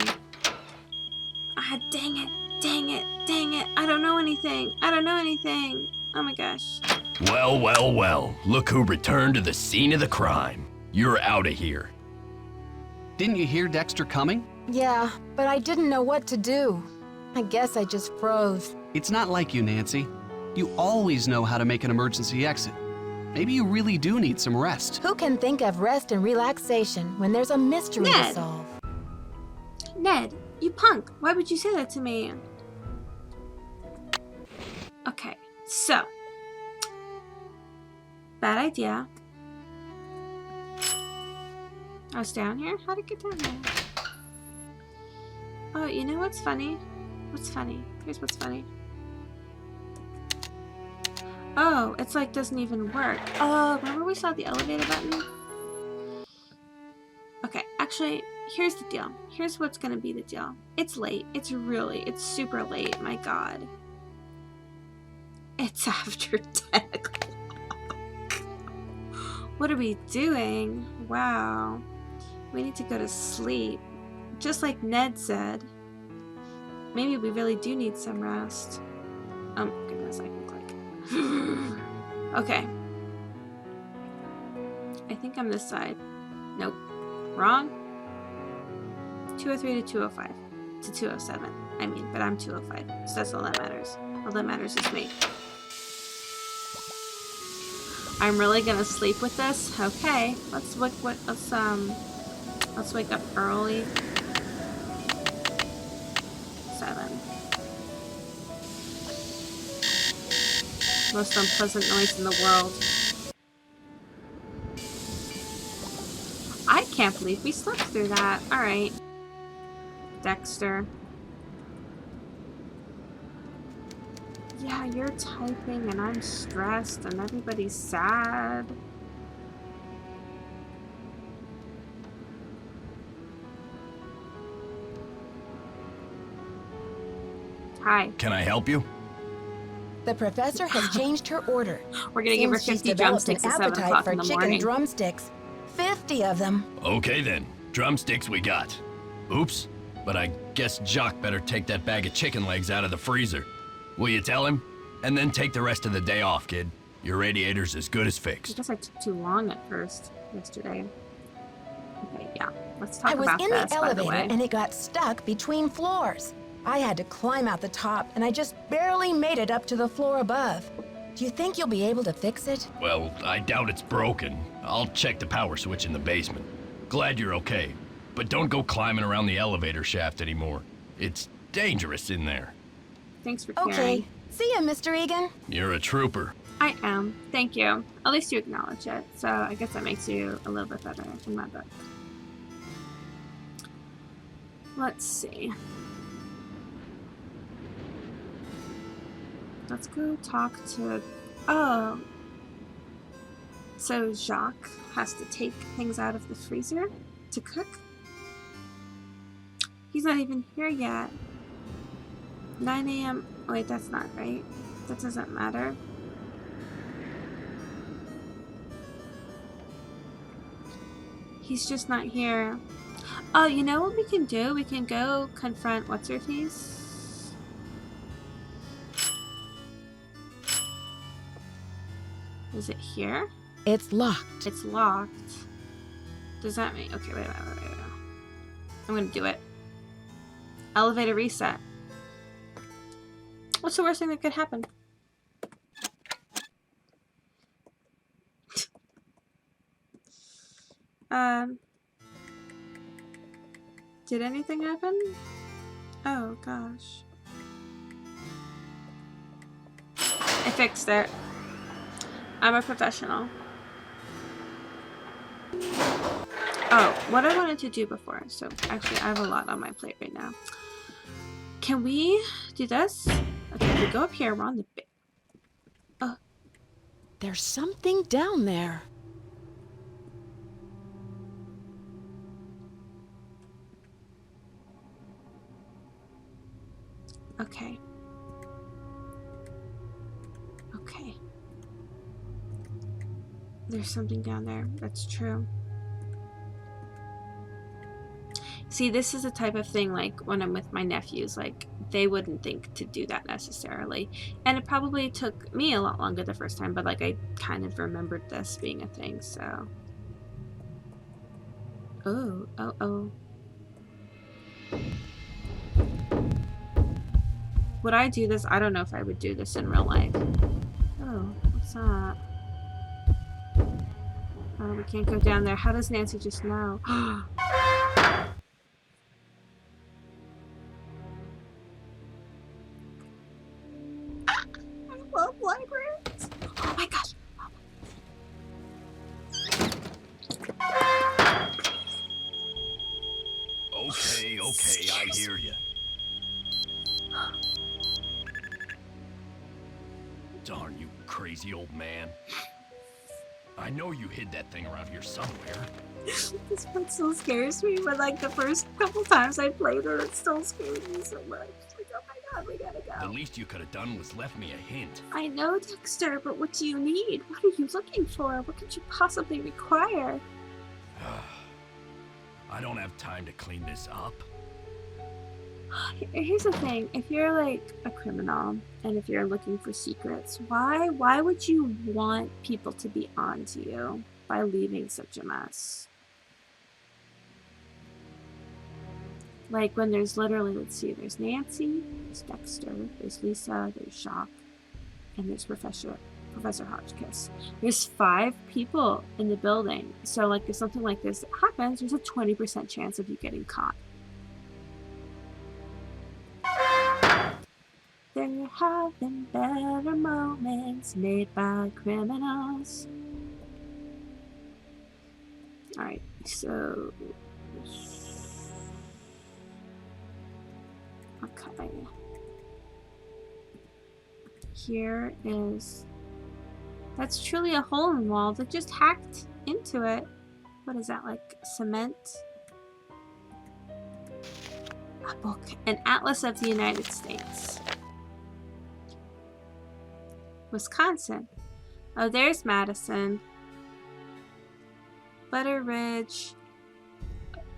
Speaker 1: Ah, dang it, dang it, dang it. I don't know anything. I don't know anything. Oh my gosh.
Speaker 3: Well, well, well. Look who returned to the scene of the crime. You're out of here.
Speaker 7: Didn't you hear Dexter coming?
Speaker 2: Yeah, but I didn't know what to do. I guess I just froze.
Speaker 7: It's not like you, Nancy. You always know how to make an emergency exit. Maybe you really do need some rest.
Speaker 2: Who can think of rest and relaxation when there's a mystery to
Speaker 1: Ned.
Speaker 2: solve?
Speaker 1: Ned, you punk. Why would you say that to me? Okay, so. Bad idea. I was down here? How'd it get down there? Oh, you know what's funny? What's funny? Here's what's funny. Oh, it's like doesn't even work. Oh, remember we saw the elevator button? Actually, here's the deal. Here's what's gonna be the deal. It's late. It's super late. My God. It's after 10 o'clock. What are we doing? Wow. We need to go to sleep. Just like Ned said. Maybe we really do need some rest. Oh my goodness, I can click. Okay. I think I'm this side. Nope. Wrong. 203 to 205. To 207. I mean, but I'm 205. So that's all that matters. All that matters is me. I'm really gonna sleep with this? Okay. Let's wake up early. 7. Most unpleasant noise in the world. I can't believe we slept through that. Alright. Dexter. Yeah, you're typing and I'm stressed and everybody's sad. Hi.
Speaker 3: Can I help you?
Speaker 2: The professor has changed her order.
Speaker 1: We're gonna give her
Speaker 2: Seems she's
Speaker 1: 50
Speaker 2: developed
Speaker 1: drumsticks
Speaker 2: an
Speaker 1: at 7
Speaker 2: appetite
Speaker 1: o'clock
Speaker 2: for
Speaker 1: in the
Speaker 2: chicken
Speaker 1: morning.
Speaker 2: drumsticks. 50 of them.
Speaker 3: Okay then. Drumsticks we got. Oops. But I guess Jock better take that bag of chicken legs out of the freezer. Will you tell him? And then take the rest of the day off, kid. Your radiator's as good as
Speaker 1: I
Speaker 3: fixed.
Speaker 1: guess I took too long at first yesterday. Okay, yeah. Let's talk
Speaker 2: I was
Speaker 1: about
Speaker 2: in
Speaker 1: this,
Speaker 2: the
Speaker 1: by the
Speaker 2: elevator
Speaker 1: way.
Speaker 2: and it got stuck between floors. I had to climb out the top and I just barely made it up to the floor above. Do you think you'll be able to fix it?
Speaker 3: Well, I doubt it's broken. I'll check the power switch in the basement. Glad you're okay. But don't go climbing around the elevator shaft anymore. It's dangerous in there.
Speaker 1: Thanks for caring.
Speaker 2: Okay. See ya, Mr. Egan.
Speaker 3: You're a trooper.
Speaker 1: I am. Thank you. At least you acknowledge it. So I guess that makes you a little bit better in my book. Let's see. Let's go talk to... Oh. So Jacques has to take things out of the freezer to cook? He's not even here yet. 9 a.m. Wait, that's not right. That doesn't matter. He's just not here. Oh, you know what we can do? We can go confront what's-her-face. Is it here?
Speaker 2: It's locked.
Speaker 1: It's locked. Does that mean... Okay, wait. I'm gonna do it. Elevator reset. What's the worst thing that could happen? Did anything happen? Oh gosh. I fixed it. I'm a professional. Oh, what I wanted to do before. So actually I have a lot on my plate right now. Can we do this? Okay, we go up here. We're on the...
Speaker 2: There's something down there.
Speaker 1: Okay. Okay. There's something down there. That's true. See, this is the type of thing, like, when I'm with my nephews, like, they wouldn't think to do that necessarily. And it probably took me a lot longer the first time, but, like, I kind of remembered this being a thing, so... Oh. Would I do this? I don't know if I would do this in real life. Oh, what's that? Oh, we can't go down there. How does Nancy just know? I love libraries. Oh my gosh.
Speaker 3: Okay, I hear you. Darn you crazy old man. I know you hid that thing around here somewhere.
Speaker 1: This one still scares me, but like the first couple times I played it, it still scared me so much. Like, oh my god, we gotta go.
Speaker 3: The least you could have done was left me a hint.
Speaker 1: I know, Dexter, but what do you need? What are you looking for? What could you possibly require?
Speaker 3: I don't have time to clean this up.
Speaker 1: Here's the thing, if you're like a criminal and if you're looking for secrets, why would you want people to be onto you by leaving such a mess? Like when there's literally, let's see, there's Nancy, there's Dexter, there's Lisa, there's Jacques, and there's Professor Hotchkiss. There's 5 people in the building, so like if something like this happens, there's a 20% chance of you getting caught. There have been better moments made by criminals. Alright, so... okay. Here is... that's truly a hole in the wall that just hacked into it. What is that, like cement? A book. An Atlas of the United States. Wisconsin. Oh, there's Madison. Butter Ridge.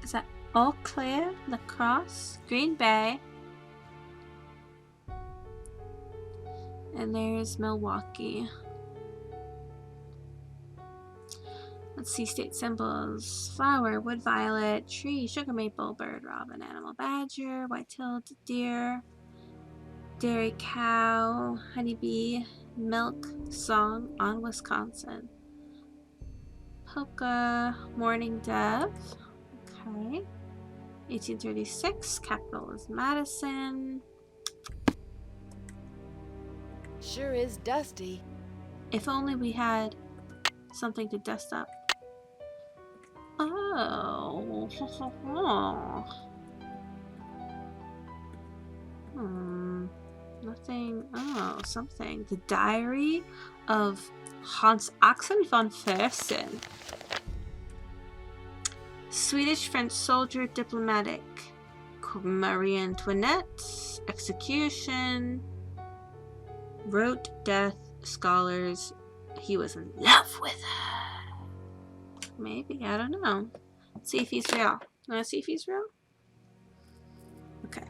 Speaker 1: Is that Eau Claire? La Crosse? Green Bay. And there's Milwaukee. Let's see, state symbols. Flower, wood violet, tree, sugar maple, bird, robin, animal badger, white-tailed deer, dairy cow, honeybee, milk, song on Wisconsin. Polka, mourning dove. Okay. 1836, capital is Madison.
Speaker 2: Sure is dusty.
Speaker 1: If only we had something to dust up. Oh. Nothing. Oh, something. The Diary of Hans Axel von Fersen. Swedish-French soldier, diplomatic. Marie Antoinette. Execution. Wrote death. Scholars. He was in love with her. Maybe. I don't know. Let's see if he's real. You want to see if he's real? Okay.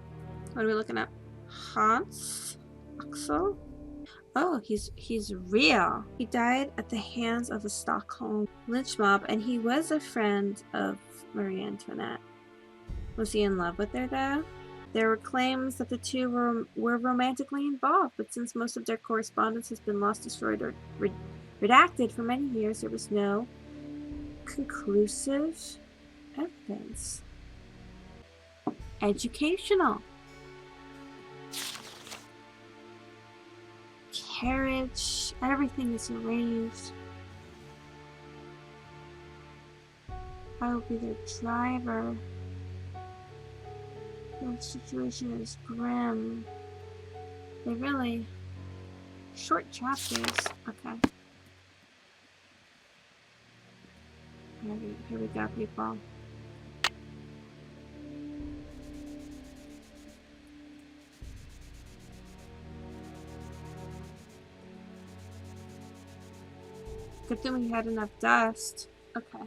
Speaker 1: What are we looking at? Hans Axel. Oh, he's real. He died at the hands of a Stockholm lynch mob, and he was a friend of Marie Antoinette. Was he in love with her though? There were claims that the two were romantically involved, but since most of their correspondence has been lost, destroyed, or redacted for many years, there was no conclusive evidence. Educational. Carriage, everything is arranged. I will be their driver. The situation is grim. They really short chapters. Okay. Here we go, people. Good thing we had enough dust. Okay.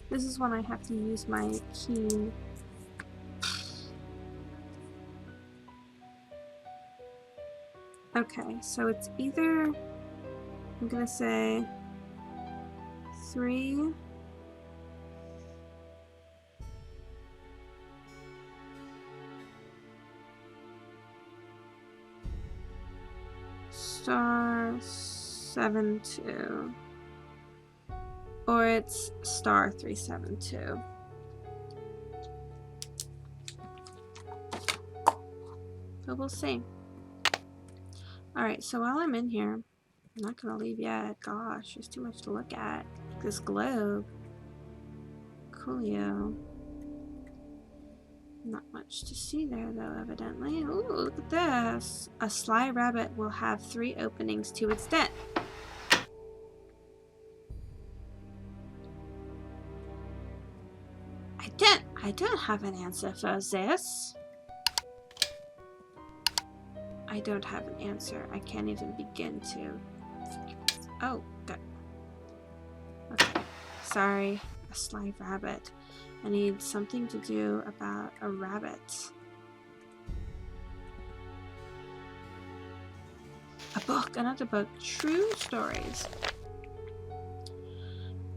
Speaker 1: This is when I have to use my keen. Okay, so it's either, I'm gonna say 3 star 72, or it's star 372. But we'll see. Alright, so while I'm in here, I'm not gonna leave yet. Gosh, there's too much to look at. This globe. Coolio. Not much to see there, though, evidently. Ooh, look at this. A sly rabbit will have 3 openings to its den. I don't have an answer for this. I don't have an answer. I can't even begin to. Oh, good. Okay. Sorry. A sly rabbit. I need something to do about a rabbit. A book. Another book. True stories.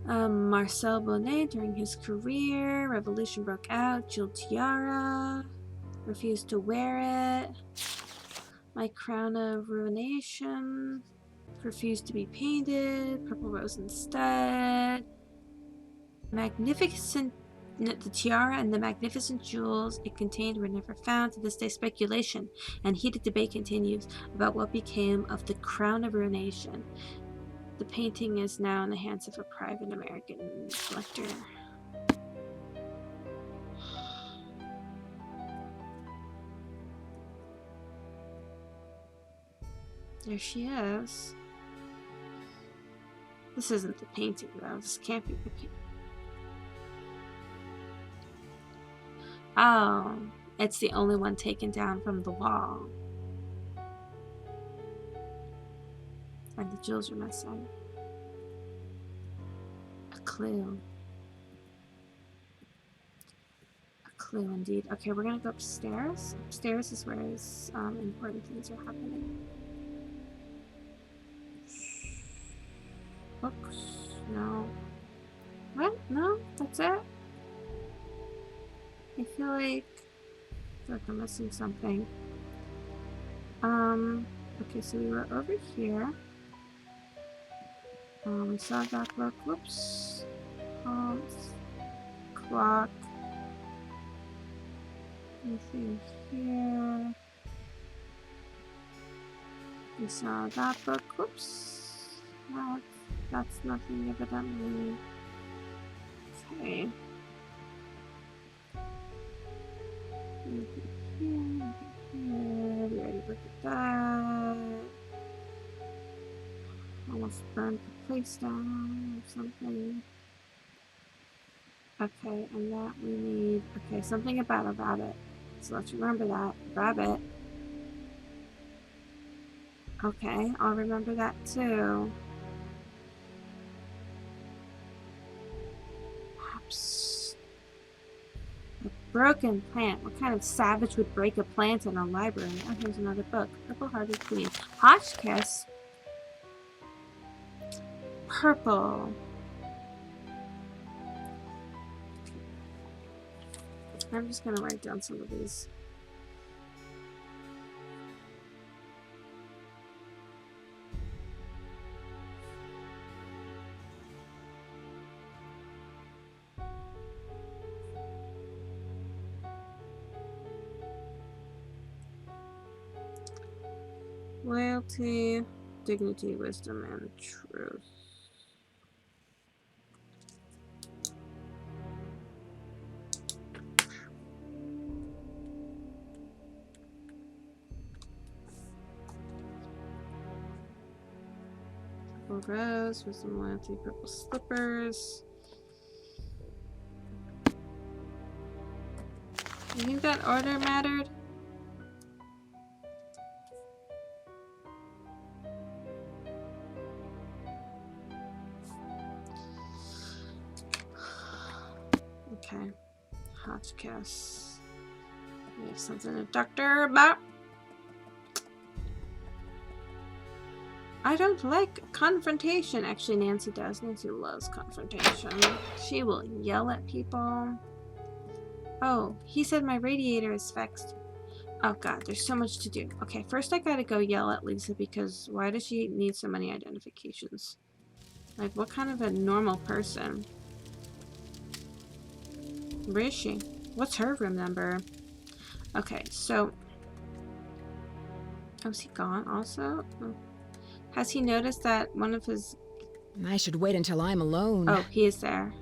Speaker 1: Marcel Bonnet, during his career, revolution broke out. Jewel tiara. Refused to wear it. My crown of ruination. Refused to be painted. Purple rose instead. Magnificent. The tiara and the magnificent jewels it contained were never found. To this day, speculation and heated debate continues about what became of the crown of ruination. The painting is now in the hands of a private American collector. There she is. This isn't the painting, though. This can't be the painting. Oh, it's the only one taken down from the wall. And the jewels are missing. A clue. A clue indeed. Okay, we're gonna go upstairs. Upstairs is where important things are happening. Books? No. What? No? That's it? I feel like I'm missing something. Okay, so we were over here. We saw that book. Whoops. Clock. Anything here? We saw that book. Whoops. That's nothing evidently. Okay. We already looked at that. Almost burned the place down or something. Okay, and that we need. Okay, something about a rabbit. So let's remember that. Rabbit. Okay, I'll remember that too. Perhaps a broken plant. What kind of savage would break a plant in a library? Oh, here's another book. Purple-hearted queen. Hotchkiss. Purple. I'm just gonna write down some of these. Loyalty, dignity, wisdom, and truth. Purple rose, wisdom, loyalty, purple slippers. You think that order mattered? Okay. Hotchkiss. We have something to doctor about. I don't like confrontation. Actually, Nancy does. Nancy loves confrontation. She will yell at people. Oh, he said my radiator is fixed. Oh god, there's so much to do. Okay, first I gotta go yell at Lisa because why does she need so many identifications? Like, what kind of a normal person? Where is she? What's her room number? Okay, so... Oh, is he gone also? Oh. Has he noticed that one of his...
Speaker 2: I should wait until I'm alone.
Speaker 1: Oh, he is there.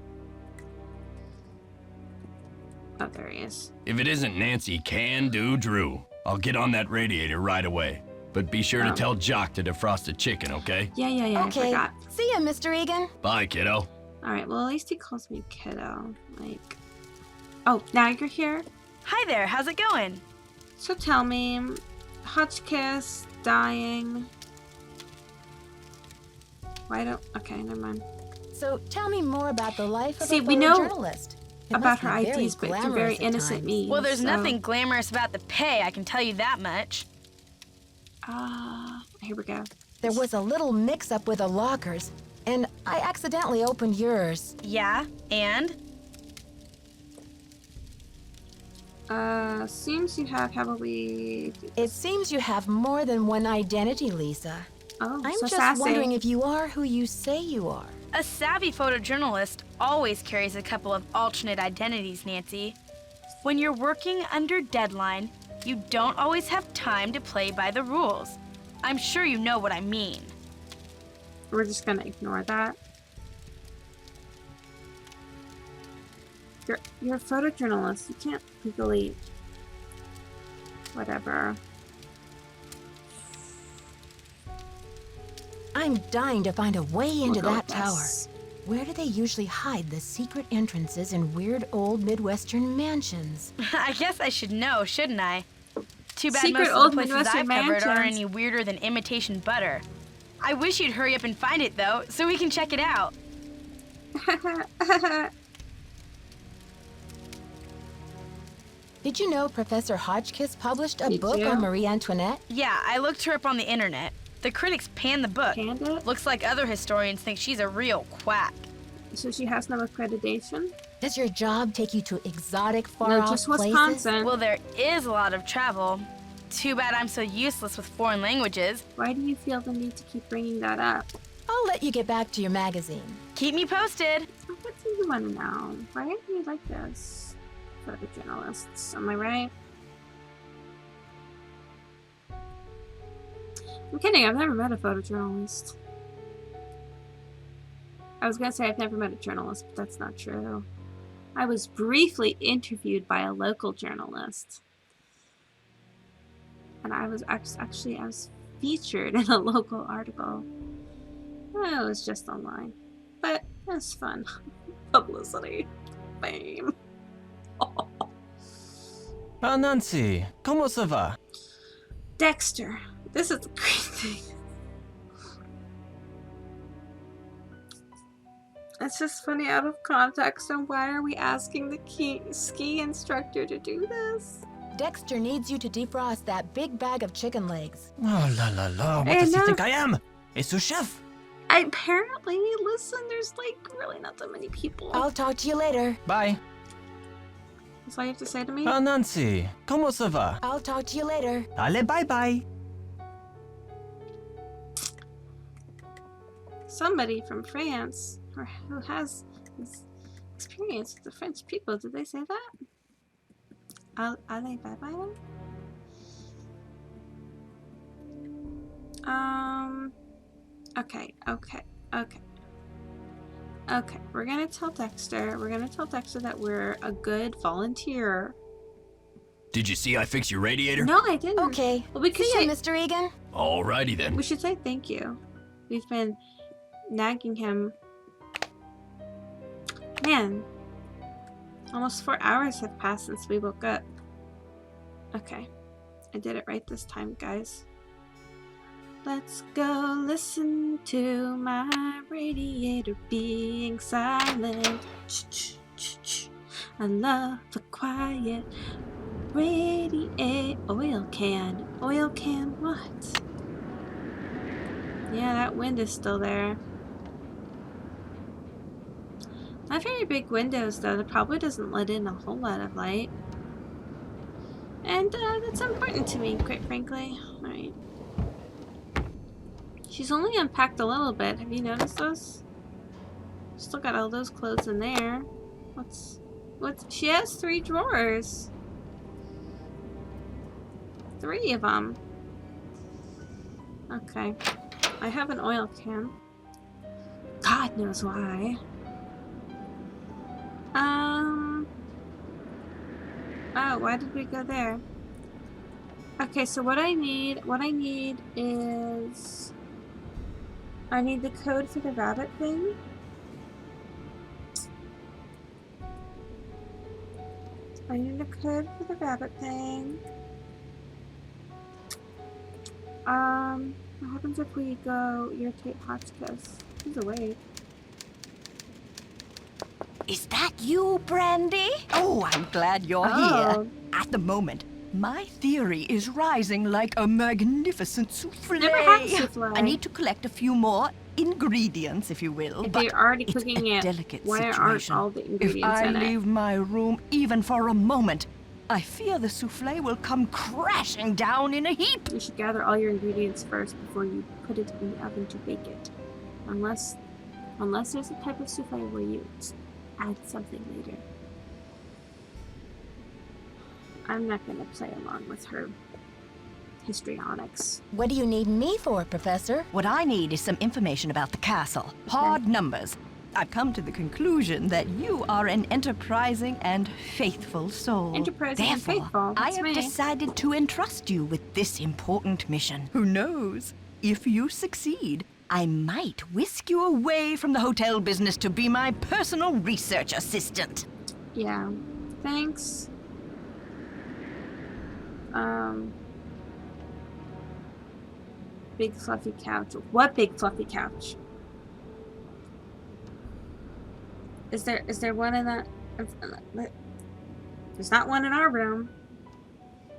Speaker 1: Oh, there he is.
Speaker 3: If it isn't Nancy Can-Do Drew, I'll get on that radiator right away. But be sure to tell Jock to defrost the chicken, okay?
Speaker 1: Yeah,
Speaker 2: Okay.
Speaker 1: I forgot.
Speaker 2: See ya, Mr. Egan.
Speaker 3: Bye, kiddo.
Speaker 1: Alright, well, at least he calls me kiddo. Like... Oh, now you're here?
Speaker 4: Hi there, how's it going?
Speaker 1: So tell me, Hotchkiss, dying. Why don't... Okay, never mind.
Speaker 2: So tell me more about the life of
Speaker 1: See,
Speaker 2: a
Speaker 1: we know
Speaker 2: photojournalist. It
Speaker 1: about
Speaker 2: must
Speaker 1: her
Speaker 2: be very
Speaker 1: IDs, but through very
Speaker 2: glamorous at
Speaker 1: innocent
Speaker 2: times.
Speaker 1: means.
Speaker 4: Well, there's
Speaker 1: so...
Speaker 4: nothing glamorous about the pay, I can tell you that much.
Speaker 1: Here we go.
Speaker 2: There was a little mix-up with the lockers, and I accidentally opened yours.
Speaker 4: Yeah, and?
Speaker 1: Seems you have heavily...
Speaker 2: It seems you have more than one identity, Lisa.
Speaker 1: Oh,
Speaker 2: I'm
Speaker 1: so
Speaker 2: just
Speaker 1: sassy.
Speaker 2: wondering if you are who you say you are.
Speaker 4: A savvy photojournalist always carries a couple of alternate identities, Nancy. When you're working under deadline, you don't always have time to play by the rules. I'm sure you know what I mean.
Speaker 1: We're just gonna ignore that. You're a photojournalist. You can't legally... Whatever.
Speaker 2: I'm dying to find a way into
Speaker 1: We'll go
Speaker 2: that
Speaker 1: with
Speaker 2: tower.
Speaker 1: this.
Speaker 2: Where do they usually hide the secret entrances in weird old Midwestern mansions?
Speaker 4: I guess I should know, shouldn't I? Too bad
Speaker 1: Secret
Speaker 4: most of
Speaker 1: old
Speaker 4: the places
Speaker 1: Midwestern
Speaker 4: I've covered aren't
Speaker 1: mansions.
Speaker 4: any weirder than imitation butter. I wish you'd hurry up and find it, though, so we can check it out.
Speaker 2: Did you know Professor Hotchkiss published a
Speaker 1: Me
Speaker 2: book
Speaker 1: too.
Speaker 2: on Marie Antoinette?
Speaker 4: Yeah, I looked her up on the internet. The critics panned the book.
Speaker 1: Panned it?
Speaker 4: Looks like other historians think she's a real quack.
Speaker 1: So she has no accreditation?
Speaker 2: Does your job take you to exotic,
Speaker 1: No,
Speaker 2: far-off
Speaker 1: just
Speaker 2: places?
Speaker 1: Wisconsin.
Speaker 4: Well, there is a lot of travel. Too bad I'm so useless with foreign languages.
Speaker 1: Why do you feel the need to keep bringing that up?
Speaker 2: I'll let you get back to your magazine.
Speaker 4: Keep me posted.
Speaker 1: What do you want to know? Why are you like this? Photojournalists, am I right? I'm kidding, I've never met a photojournalist. I was gonna say I've never met a journalist, but that's not true. I was briefly interviewed by a local journalist. And I was actually I was featured in a local article. It was just online. But it was fun. Publicity. Fame.
Speaker 5: Ah, Nancy, comment ça va?
Speaker 1: Dexter. This is the great thing. It's just funny out of context, and why are we asking the ski instructor to do this?
Speaker 2: Dexter needs you to defrost that big bag of chicken legs.
Speaker 5: Oh la la la, what
Speaker 1: Hey,
Speaker 5: does he
Speaker 1: no.
Speaker 5: think I am? A sous chef?
Speaker 1: Apparently, listen, there's like really not that many people.
Speaker 2: I'll talk to you later.
Speaker 5: Bye.
Speaker 1: That's all you have to say to me?
Speaker 5: Ah, Nancy, comment ça va?
Speaker 2: I'll talk to you later.
Speaker 5: Allez, bye bye.
Speaker 1: Somebody from France, or who has experience with the French people, did they say that? Allez, bye bye then? Okay. We're gonna tell Dexter. That we're a good volunteer.
Speaker 3: Did you see I fixed your radiator?
Speaker 1: No, I didn't.
Speaker 2: Okay.
Speaker 1: Well, we could
Speaker 2: See
Speaker 1: say
Speaker 2: ya, Mr. Egan.
Speaker 3: Alrighty then.
Speaker 1: we should say thank you. We've been nagging him. Man, almost 4 hours have passed since we woke up. Okay, I did it right this time, guys. Let's go listen to my radiator being silent. I love the quiet radiator. Oil can. Oil can what? Yeah, that wind is still there. Not very big windows though. That probably doesn't let in a whole lot of light. And that's important to me, quite frankly. Alright. She's only unpacked a little bit. Have you noticed those? Still got all those clothes in there. What's she has 3 drawers. 3 of them. Okay. I have an oil can. God knows why. Oh, why did we go there? Okay, so what I need is I need the code for the rabbit thing. I need a code for the rabbit thing. What happens if we go irritate Hotchkiss? He's awake.
Speaker 6: Is that you, Brandy? Oh, I'm glad you're here. At the moment, my theory is rising like a magnificent souffle.
Speaker 1: Never had souffle.
Speaker 6: I need to collect a few more ingredients, if you will.
Speaker 1: If
Speaker 6: but
Speaker 1: they're already
Speaker 6: it's
Speaker 1: cooking
Speaker 6: a
Speaker 1: it,
Speaker 6: delicate
Speaker 1: why
Speaker 6: situation.
Speaker 1: aren't all the ingredients
Speaker 6: if I
Speaker 1: in it?
Speaker 6: leave my room even for a moment, I fear the souffle will come crashing down in a heap.
Speaker 1: You should gather all your ingredients first before you put it in the oven to bake it. Unless there's a type of souffle where you add something later. I'm not gonna play along with her histrionics.
Speaker 2: What do you need me for, Professor?
Speaker 6: What I need is some information about the castle. Hard numbers. I've come to the conclusion that you are an enterprising and faithful soul.
Speaker 1: Enterprising and
Speaker 6: Therefore,
Speaker 1: faithful.
Speaker 6: I
Speaker 1: That's
Speaker 6: have
Speaker 1: me.
Speaker 6: decided to entrust you with this important mission. Who knows? If you succeed, I might whisk you away from the hotel business to be my personal research assistant.
Speaker 1: Yeah. Thanks. Big fluffy couch. What big fluffy couch? Is there one in that? There's not one in our room.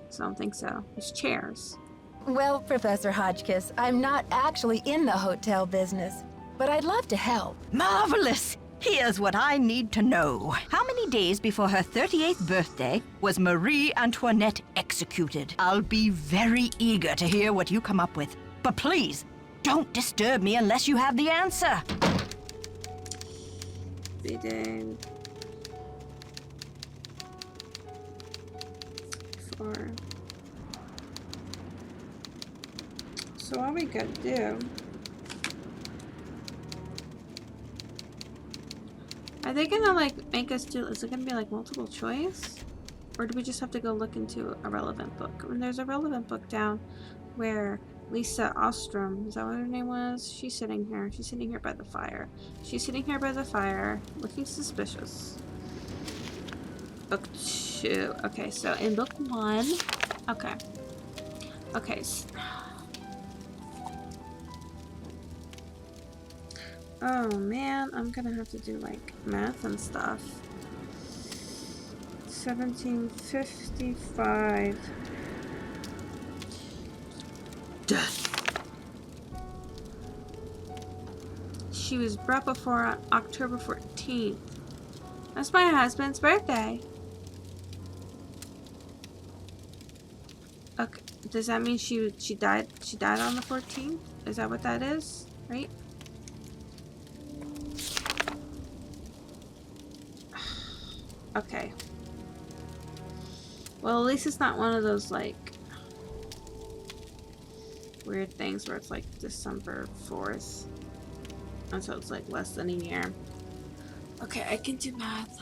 Speaker 1: So I don't think so. There's chairs.
Speaker 2: Well, Professor Hotchkiss, I'm not actually in the hotel business, but I'd love to help.
Speaker 6: Marvelous! Here's what I need to know. How many days before her 38th birthday was Marie Antoinette executed? I'll be very eager to hear what you come up with. But please, don't disturb me unless you have the answer.
Speaker 1: Reading. 4. So what we gotta do? Are they gonna like make us do? Is it gonna be like multiple choice, or do we just have to go look into a relevant book? When there's a relevant book down where Lisa Ostrom, is that what her name was? She's sitting here. She's sitting here by the fire. She's sitting here by the fire, looking suspicious. Book 2. Okay, so in book 1. Okay. Okay. Oh man, I'm gonna have to do like math and stuff. 1755. Death. She was brought before October 14th. That's my husband's birthday. Okay, does that mean she died? She died on the 14th? Is that what that is? Right? Okay. Well, at least it's not one of those like weird things where it's like December 4th. And so it's like less than a year. Okay, I can do math.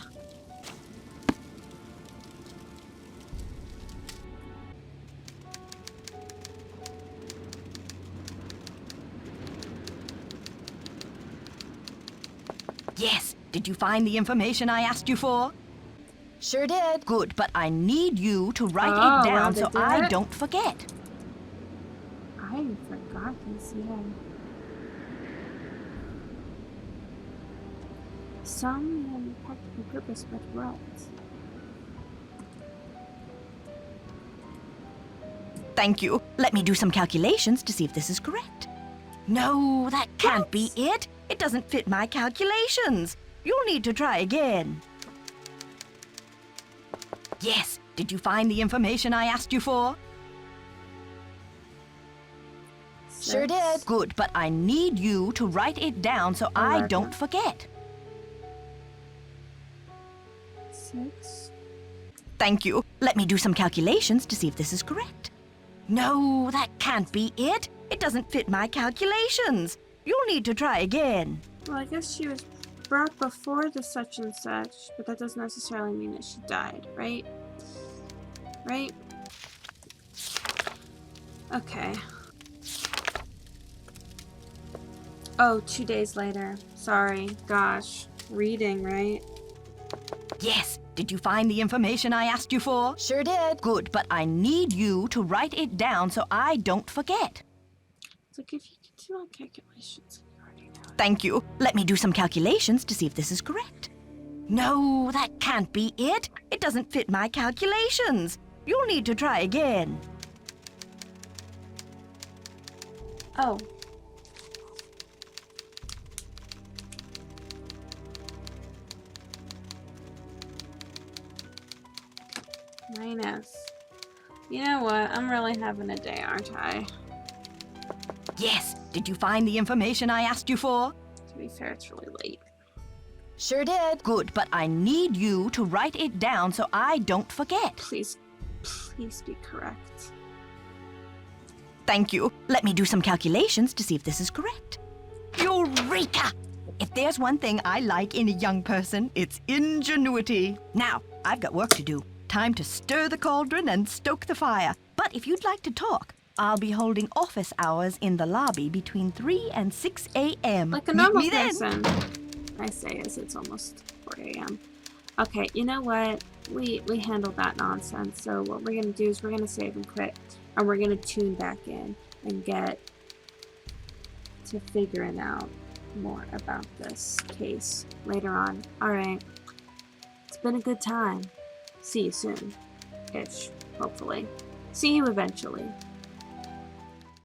Speaker 6: Yes. Did you find the information I asked you for?
Speaker 2: Sure did.
Speaker 6: Good, but I need you to write
Speaker 1: Oh,
Speaker 6: it down
Speaker 1: well,
Speaker 6: so
Speaker 1: they
Speaker 6: I
Speaker 1: did?
Speaker 6: don't forget.
Speaker 1: I forgot this, yeah. Some practical purpose, but what?
Speaker 6: Thank you. Let me do some calculations to see if this is correct. No, that can't be it. It doesn't fit my calculations. You'll need to try again. Yes. Did you find the information I asked you for?
Speaker 2: Sure did.
Speaker 6: Good, but I need you to write it down so I
Speaker 1: 11.
Speaker 6: don't forget.
Speaker 1: 6.
Speaker 6: Thank you. Let me do some calculations to see if this is correct. No, that can't be it. It doesn't fit my calculations. You'll need to try again.
Speaker 1: Well, I guess she was brought before the such and such, but that doesn't necessarily mean that she died, right? Right? Okay. Oh, 2 days later. Sorry. Gosh. Reading, right?
Speaker 6: Yes. Did you find the information I asked you for?
Speaker 2: Sure did.
Speaker 6: Good, but I need you to write it down so I don't forget.
Speaker 1: It's like if you could do all calculations, you already know it.
Speaker 6: Thank you. Let me do some calculations to see if this is correct. No, that can't be it. It doesn't fit my calculations. You'll need to try again.
Speaker 1: Oh. Minus. You know what? I'm really having a day, aren't I?
Speaker 6: Yes. Did you find the information I asked you for?
Speaker 1: To be fair, it's really late.
Speaker 2: Sure did.
Speaker 6: Good, but I need you to write it down so I don't forget.
Speaker 1: Please be correct.
Speaker 6: Thank you. Let me do some calculations to see if this is correct. Eureka! If there's one thing I like in a young person, it's ingenuity. Now, I've got work to do. Time to stir the cauldron and stoke the fire. But if you'd like to talk, I'll be holding office hours in the lobby between 3 and 6 a.m.
Speaker 1: Like a
Speaker 6: Meet
Speaker 1: normal
Speaker 6: me then.
Speaker 1: person. I say as it's almost 4 a.m. Okay, you know what? We handled that nonsense. So what we're gonna do is we're gonna save and quit, and we're gonna tune back in and get to figuring out more about this case later on. All right. It's been a good time. See you soon. Ish, hopefully. See you eventually.